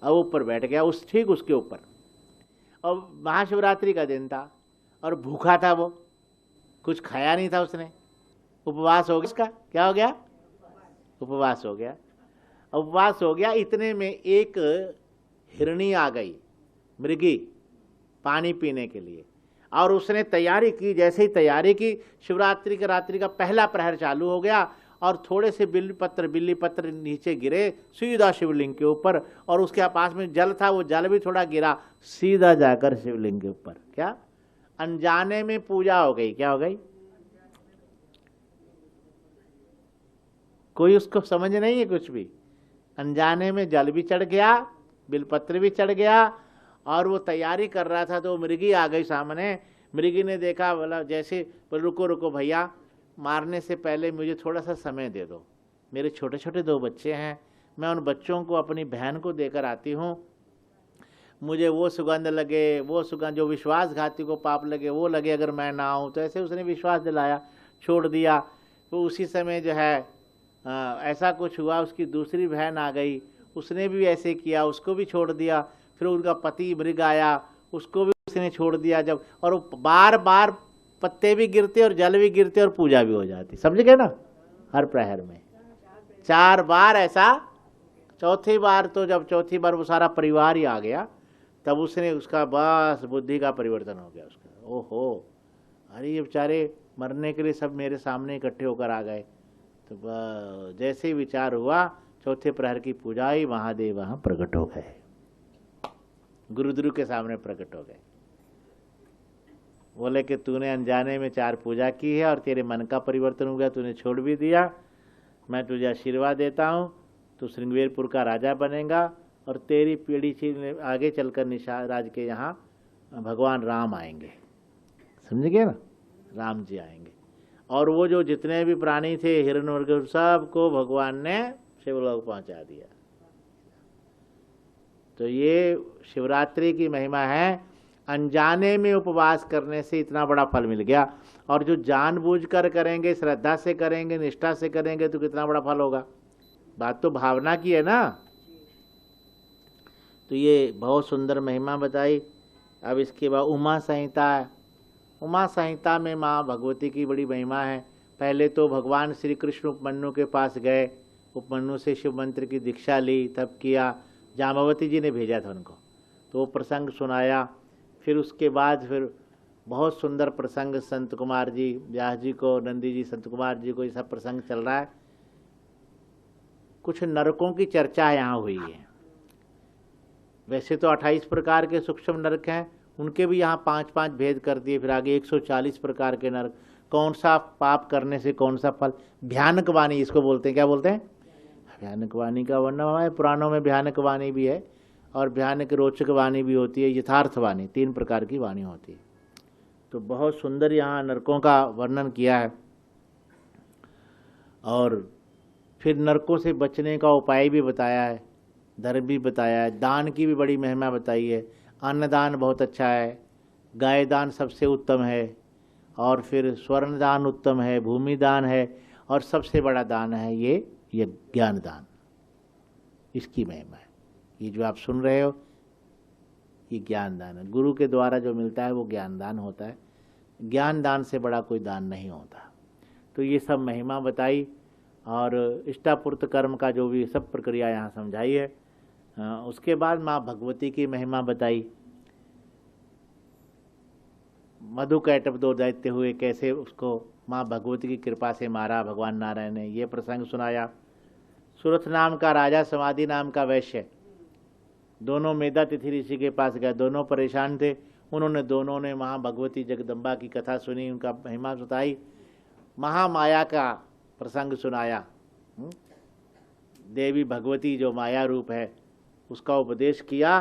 अब ऊपर बैठ गया, उस ठीक उसके ऊपर। और महाशिवरात्रि का दिन था और भूखा था वो, कुछ खाया नहीं था उसने। उपवास हो गया इसका। क्या हो गया? उपवास हो गया। उपवास हो गया। इतने में एक हिरणी आ गई, मृगी, पानी पीने के लिए। और उसने तैयारी की। जैसे ही तैयारी की, शिवरात्रि की रात्रि का पहला प्रहर चालू हो गया और थोड़े से बिल्ली पत्र नीचे गिरे सीधा शिवलिंग के ऊपर। और उसके पास में जल था, वो जल भी थोड़ा गिरा सीधा जाकर शिवलिंग के ऊपर। क्या? अनजाने में पूजा हो गई। क्या हो गई? कोई उसको समझ नहीं है कुछ भी। अनजाने में जल भी चढ़ गया, बिलपत्र भी चढ़ गया। और वो तैयारी कर रहा था तो मृगी आ गई सामने। मृगी ने देखा, बोला जैसे, रुको रुको भैया, मारने से पहले मुझे थोड़ा सा समय दे दो। मेरे छोटे छोटे 2 बच्चे हैं, मैं उन बच्चों को अपनी बहन को देकर आती हूँ। मुझे वो सुगंध लगे, वो सुगंध जो विश्वासघाती को पाप लगे वो लगे अगर मैं ना आऊँ। तो ऐसे उसने विश्वास दिलाया, छोड़ दिया। तो उसी समय जो है ऐसा कुछ हुआ, उसकी दूसरी बहन आ गई, उसने भी ऐसे किया, उसको भी छोड़ दिया। फिर उनका पति मृग आया, उसको भी उसने छोड़ दिया। जब और बार बार पत्ते भी गिरते और जल भी गिरते और पूजा भी हो जाती। समझ गए ना? हर प्रहर में 4 बार ऐसा। चौथी बार तो जब चौथी बार वो सारा परिवार ही आ गया, तब उसने उसका बस बुद्धि का परिवर्तन हो गया उसका। ओहो, अरे ये बेचारे मरने के लिए सब मेरे सामने इकट्ठे होकर आ गए। तो जैसे ही विचार हुआ, चौथे प्रहर की पूजा ही, महादेव वहाँ प्रकट हो गए, गुरुद्रुह के सामने प्रकट हो गए। बोले कि तूने अनजाने में 4 पूजा की है और तेरे मन का परिवर्तन हो गया, तूने छोड़ भी दिया। मैं तुझे आशीर्वाद देता हूँ, तू श्रृंगवेरपुर का राजा बनेगा और तेरी पीढ़ी से आगे चलकर निषाद राज के यहाँ भगवान राम आएंगे। समझ गए ना? राम जी आएंगे। और वो जो जितने भी प्राणी थे, हिरण वर्ग, सबको भगवान ने शिवलोक पहुँचा दिया। तो ये शिवरात्रि की महिमा है। अनजाने में उपवास करने से इतना बड़ा फल मिल गया। और जो जानबूझकर करेंगे, श्रद्धा से करेंगे, निष्ठा से करेंगे तो कितना बड़ा फल होगा। बात तो भावना की है ना। तो ये बहुत सुंदर महिमा बताई। अब इसके बाद उमा संहिता है। उमा संहिता में माँ भगवती की बड़ी महिमा है। पहले तो भगवान श्री कृष्ण उपमन्यु के पास गए, उपमन्यु से शिव मंत्र की दीक्षा ली, तब किया। जामावती जी ने भेजा था उनको, तो वो प्रसंग सुनाया। फिर उसके बाद फिर बहुत सुंदर प्रसंग, संत कुमार जी, व्यास जी को, नंदी जी, संत कुमार जी को, ये सब प्रसंग चल रहा है। कुछ नरकों की चर्चा यहाँ हुई है। वैसे तो 28 प्रकार के सूक्ष्म नरक हैं, उनके भी यहाँ 5-5 भेद कर दिए। फिर आगे 140 प्रकार के नरक। कौन सा पाप करने से कौन सा फल, भयानक वाणी इसको बोलते हैं। क्या बोलते हैं? भयानक वाणी का वर्णन है। पुराणों में भयानक वाणी भी है और भयानक रोचक वाणी भी होती है, यथार्थ वाणी, 3 प्रकार की वाणी होती है। तो बहुत सुंदर यहाँ नरकों का वर्णन किया है और फिर नरकों से बचने का उपाय भी बताया है, धर्म भी बताया है, दान की भी बड़ी महिमा बताई है। अन्नदान बहुत अच्छा है, गाय दान सबसे उत्तम है, और फिर स्वर्ण दान उत्तम है, भूमि दान है, और सबसे बड़ा दान है ये ज्ञान दान। इसकी महिमा है। ये जो आप सुन रहे हो ये ज्ञान दान है। गुरु के द्वारा जो मिलता है वो ज्ञान दान होता है। ज्ञान दान से बड़ा कोई दान नहीं होता। तो ये सब महिमा बताई और इष्टापूर्त कर्म का जो भी सब प्रक्रिया यहाँ समझाई है। उसके बाद माँ भगवती की महिमा बताई। मधु कैटभ 2 दैत्य हुए, कैसे उसको माँ भगवती की कृपा से मारा भगवान नारायण ने, ये प्रसंग सुनाया। सुरथ नाम का राजा, समाधि नाम का वैश्य, दोनों मेधा तिथि ऋषि के पास गए। दोनों परेशान थे। दोनों ने माँ भगवती जगदम्बा की कथा सुनी, उनका महिमा सुनाई, महामाया का प्रसंग सुनाया। देवी भगवती जो माया रूप है उसका उपदेश किया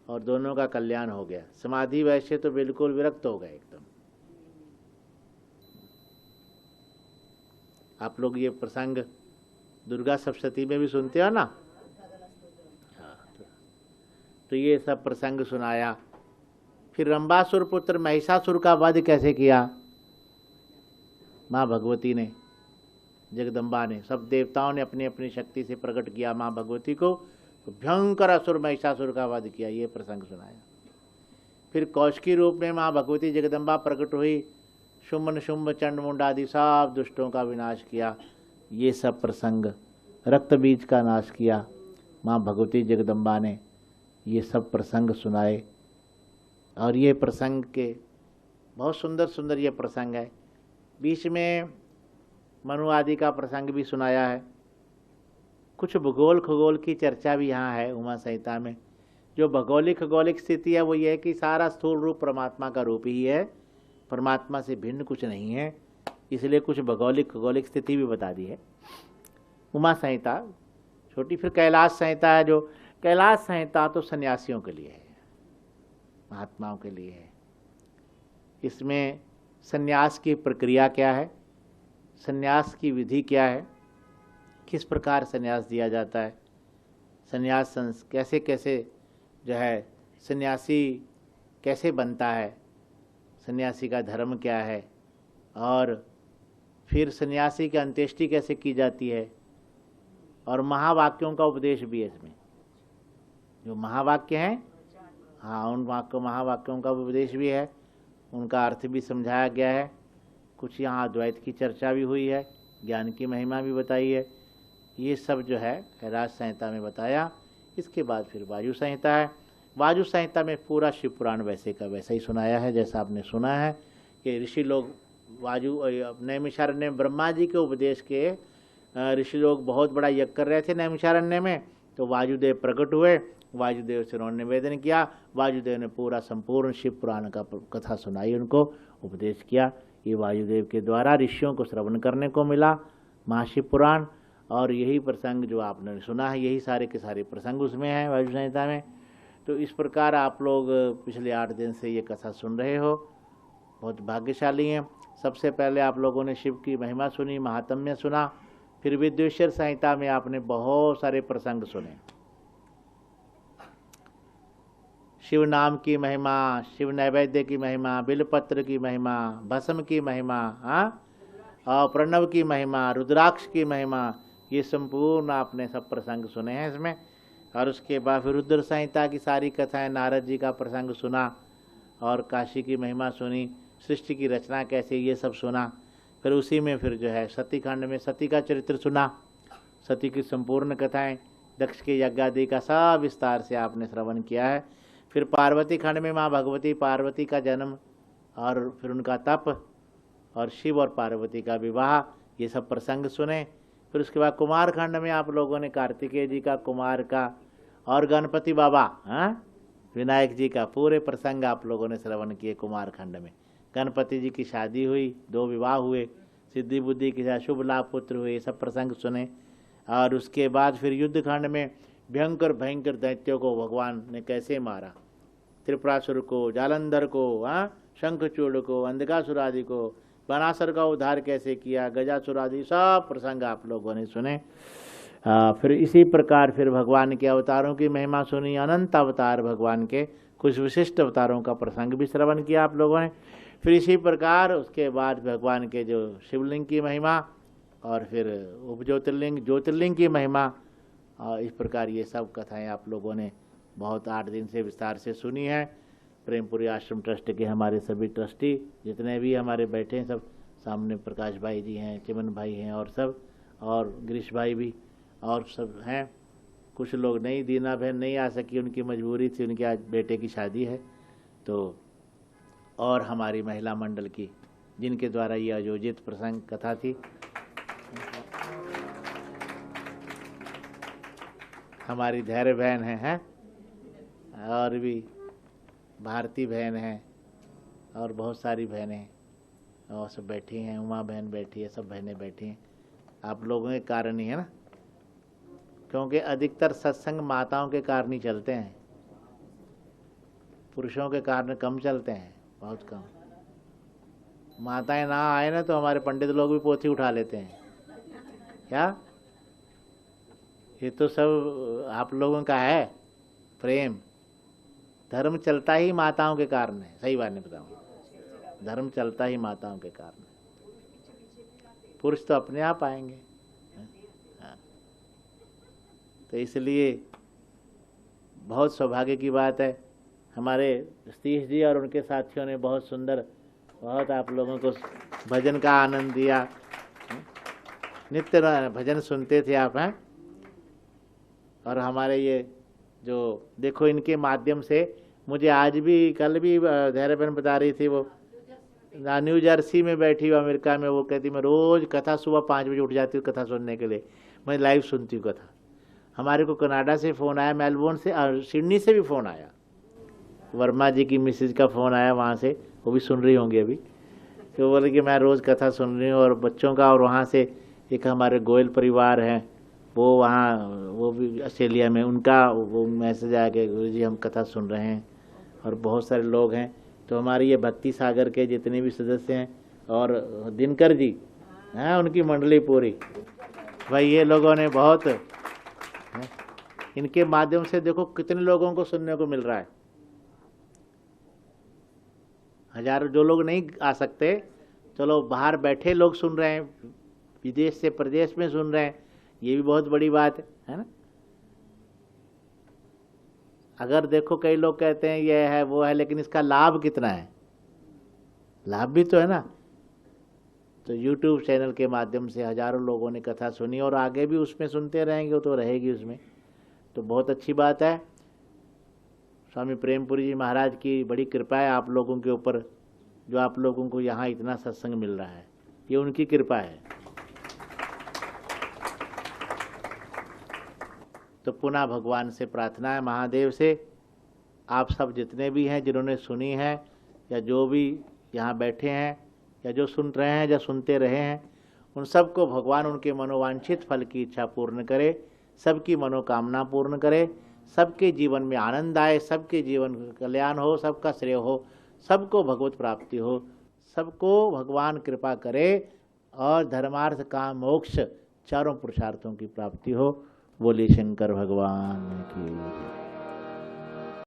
और दोनों का कल्याण हो गया। समाधि वैश्य तो बिल्कुल विरक्त हो गए एकदम। आप लोग ये प्रसंग दुर्गा सप्तशती में भी सुनते हो ना। तो ये सब प्रसंग सुनाया। फिर रंबासुर पुत्र महिषासुर का वध कैसे किया माँ भगवती ने, जगदम्बा ने, सब देवताओं ने अपनी अपनी शक्ति से प्रकट किया माँ भगवती को, तो भयंकर असुर महिषासुर का वध किया, ये प्रसंग सुनाया। फिर कौशिकी रूप में माँ भगवती जगदम्बा प्रकट हुई, शुम्भ शुम्भ चंड मुंड आदि सब दुष्टों का विनाश किया, ये सब प्रसंग। रक्त बीज का नाश किया माँ भगवती जगदम्बा ने, ये सब प्रसंग सुनाए। और ये प्रसंग के बहुत सुंदर सुंदर ये प्रसंग है। बीच में मनु आदि का प्रसंग भी सुनाया है। कुछ भूगोल खगोल की चर्चा भी यहाँ है उमा संहिता में। जो भौगोलिक खगोलिक स्थिति है वो ये है कि सारा स्थूल रूप परमात्मा का रूप ही है, परमात्मा से भिन्न कुछ नहीं है, इसलिए कुछ भौगोलिक खगोलिक स्थिति भी बता दी है उमा संहिता छोटी। फिर कैलाश संहिता है, जो कैलाश संहिता तो सन्यासियों के लिए है, महात्माओं के लिए है। इसमें सन्यास की प्रक्रिया क्या है, सन्यास की विधि क्या है, किस प्रकार सन्यास दिया जाता है, सन्यास कैसे कैसे जो है सन्यासी कैसे बनता है, सन्यासी का धर्म क्या है, और फिर सन्यासी की अंत्येष्टि कैसे की जाती है, और महावाक्यों का उपदेश भी है इसमें। जो महावाक्य हैं, हाँ, उन महावाक्यों का उपदेश भी है, उनका अर्थ भी समझाया गया है। कुछ यहाँ द्वैत की चर्चा भी हुई है, ज्ञान की महिमा भी बताई है। ये सब जो है कैलाश संहिता में बताया। इसके बाद फिर वायु संहिता है। वायु संहिता में पूरा शिव पुराण वैसे का वैसा ही सुनाया है जैसा आपने सुना है कि ऋषि लोग वायु नैमिषारण्य ब्रह्मा जी के उपदेश के ऋषि लोग बहुत बड़ा यज्ञ कर रहे थे नैमिषारण्य में, तो वायुदेव प्रकट हुए, वायुदेव से उन्होंने निवेदन किया, वायुदेव ने पूरा संपूर्ण शिव पुराण का कथा सुनाई, उनको उपदेश किया। ये वायुदेव के द्वारा ऋषियों को श्रवण करने को मिला महाशिव पुराण, और यही प्रसंग जो आपने सुना है यही सारे के सारे प्रसंग उसमें हैं वायु संहिता में। तो इस प्रकार आप लोग पिछले 8 दिन से ये कथा सुन रहे हो, बहुत भाग्यशाली हैं। सबसे पहले आप लोगों ने शिव की महिमा सुनी, महात्म्य सुना, फिर विद्वेश्वर संहिता में आपने बहुत सारे प्रसंग सुने, शिव नाम की महिमा, शिव नैवेद्य की महिमा, बिलपत्र की महिमा, भस्म की महिमा, हाँ, और प्रणव की महिमा, रुद्राक्ष की महिमा, ये संपूर्ण आपने सब प्रसंग सुने हैं इसमें। और उसके बाद फिर रुद्र संहिता की सारी कथाएं, नारद जी का प्रसंग सुना, और काशी की महिमा सुनी, सृष्टि की रचना कैसे, ये सब सुना। फिर उसी में फिर जो है सती खंड में सती का चरित्र सुना, सती की संपूर्ण कथाएं, दक्ष के यज्ञ आदि का सब विस्तार से आपने श्रवण किया है। फिर पार्वती खंड में माँ भगवती पार्वती का जन्म और फिर उनका तप और शिव और पार्वती का विवाह, ये सब प्रसंग सुने। फिर उसके बाद कुमार खंड में आप लोगों ने कार्तिकेय जी का, कुमार का और गणपति बाबा, हाँ, विनायक जी का पूरे प्रसंग आप लोगों ने श्रवण किए कुमार खंड में। गणपति जी की शादी हुई, 2 विवाह हुए, सिद्धि बुद्धि के साथ शुभ लाभ पुत्र हुए, ये सब प्रसंग सुने। और उसके बाद फिर युद्धकांड में भयंकर भयंकर दैत्यों को भगवान ने कैसे मारा, त्रिपुरासुर को, जालंधर को, शंखचूड़ को, अंधकासुर आदि को, बनासुर का उद्धार कैसे किया, गजासुर आदि सब प्रसंग आप लोगों ने सुने। फिर इसी प्रकार फिर भगवान के अवतारों की महिमा सुनी, अनंत अवतार भगवान के, कुछ विशिष्ट अवतारों का प्रसंग भी श्रवण किया आप लोगों ने। फिर इसी प्रकार उसके बाद भगवान के जो शिवलिंग की महिमा और फिर उपज्योतिर्लिंग, ज्योतिर्लिंग की महिमा, और इस प्रकार ये सब कथाएं आप लोगों ने बहुत 8 दिन से विस्तार से सुनी है। प्रेमपुरी आश्रम ट्रस्ट के हमारे सभी ट्रस्टी जितने भी हमारे बैठे हैं, सब सामने प्रकाश भाई जी हैं, चिमन भाई हैं और सब, और गिरीश भाई भी और सब हैं। कुछ लोग नहीं, दीना बहन नहीं आ सकी, उनकी मजबूरी थी, उनके आज बेटे की शादी है। तो और हमारी महिला मंडल की जिनके द्वारा ये आयोजित प्रसंग कथा थी, हमारी धैर्य बहन हैं, और भी भारती बहन है और बहुत सारी बहनें और सब बैठी हैं, उमा बहन बैठी है, सब बहनें बैठी हैं। आप लोगों के कारण ही है ना, क्योंकि अधिकतर सत्संग माताओं के कारण ही चलते हैं, पुरुषों के कारण कम चलते हैं, बहुत कम। माताएं ना आए ना तो हमारे पंडित लोग भी पोथी उठा लेते हैं। क्या ये तो सब आप लोगों का है प्रेम। धर्म चलता ही माताओं के कारण है, सही बात नहीं बताऊँ, धर्म चलता ही माताओं के कारण है। पुरुष तो अपने आप आएंगे। तो इसलिए बहुत सौभाग्य की बात है, हमारे सतीश जी और उनके साथियों ने बहुत सुंदर, बहुत आप लोगों को भजन का आनंद दिया। नित्य भजन सुनते थे आप हैं। और हमारे ये जो देखो, इनके माध्यम से मुझे आज भी, कल भी धैर्य बहन बता रही थी, वो न्यू जर्सी में बैठी हुई अमेरिका में, वो कहती मैं रोज़ कथा सुबह 5 बजे उठ जाती हूँ कथा सुनने के लिए, मैं लाइव सुनती हूँ कथा। हमारे को कनाडा से फ़ोन आया, मेलबोर्न से और सिडनी से भी फ़ोन आया, वर्मा जी की मिसेज का फ़ोन आया वहाँ से, वो भी सुन रही होंगी अभी। तो बोले कि मैं रोज़ कथा सुन रही हूँ, और बच्चों का, और वहाँ से एक हमारे गोयल परिवार हैं, वो वहाँ, वो भी ऑस्ट्रेलिया में, उनका वो मैसेज आया कि गुरु जी हम कथा सुन रहे हैं, और बहुत सारे लोग हैं। तो हमारे ये भक्ति सागर के जितने भी सदस्य हैं, और दिनकर जी हैं, उनकी मंडली पूरी, भाई ये लोगों ने बहुत, इनके माध्यम से देखो कितने लोगों को सुनने को मिल रहा है। हजारों जो लोग नहीं आ सकते, चलो बाहर बैठे लोग सुन रहे हैं, विदेश से प्रदेश में सुन रहे हैं, ये भी बहुत बड़ी बात है ना। अगर देखो कई लोग कहते हैं ये है वो है, लेकिन इसका लाभ कितना है, लाभ भी तो है ना। तो YouTube चैनल के माध्यम से हजारों लोगों ने कथा सुनी, और आगे भी उसमें सुनते रहेंगे, वो तो रहेगी उसमें, तो बहुत अच्छी बात है। स्वामी प्रेमपुरी जी महाराज की बड़ी कृपा है आप लोगों के ऊपर, जो आप लोगों को यहाँ इतना सत्संग मिल रहा है, ये उनकी कृपा है। तो पुनः भगवान से प्रार्थना है, महादेव से, आप सब जितने भी हैं जिन्होंने सुनी है, या जो भी यहाँ बैठे हैं, या जो सुन रहे हैं या सुनते रहे हैं, उन सबको भगवान उनके मनोवांछित फल की इच्छा पूर्ण करे, सबकी मनोकामना पूर्ण करे, सबके जीवन में आनंद आए, सबके जीवन कल्याण हो, सबका श्रेय हो, सबको भगवत प्राप्ति हो, सबको भगवान कृपा करे, और धर्मार्थ काम मोक्ष चारों पुरुषार्थों की प्राप्ति हो। बोले शंकर भगवान की।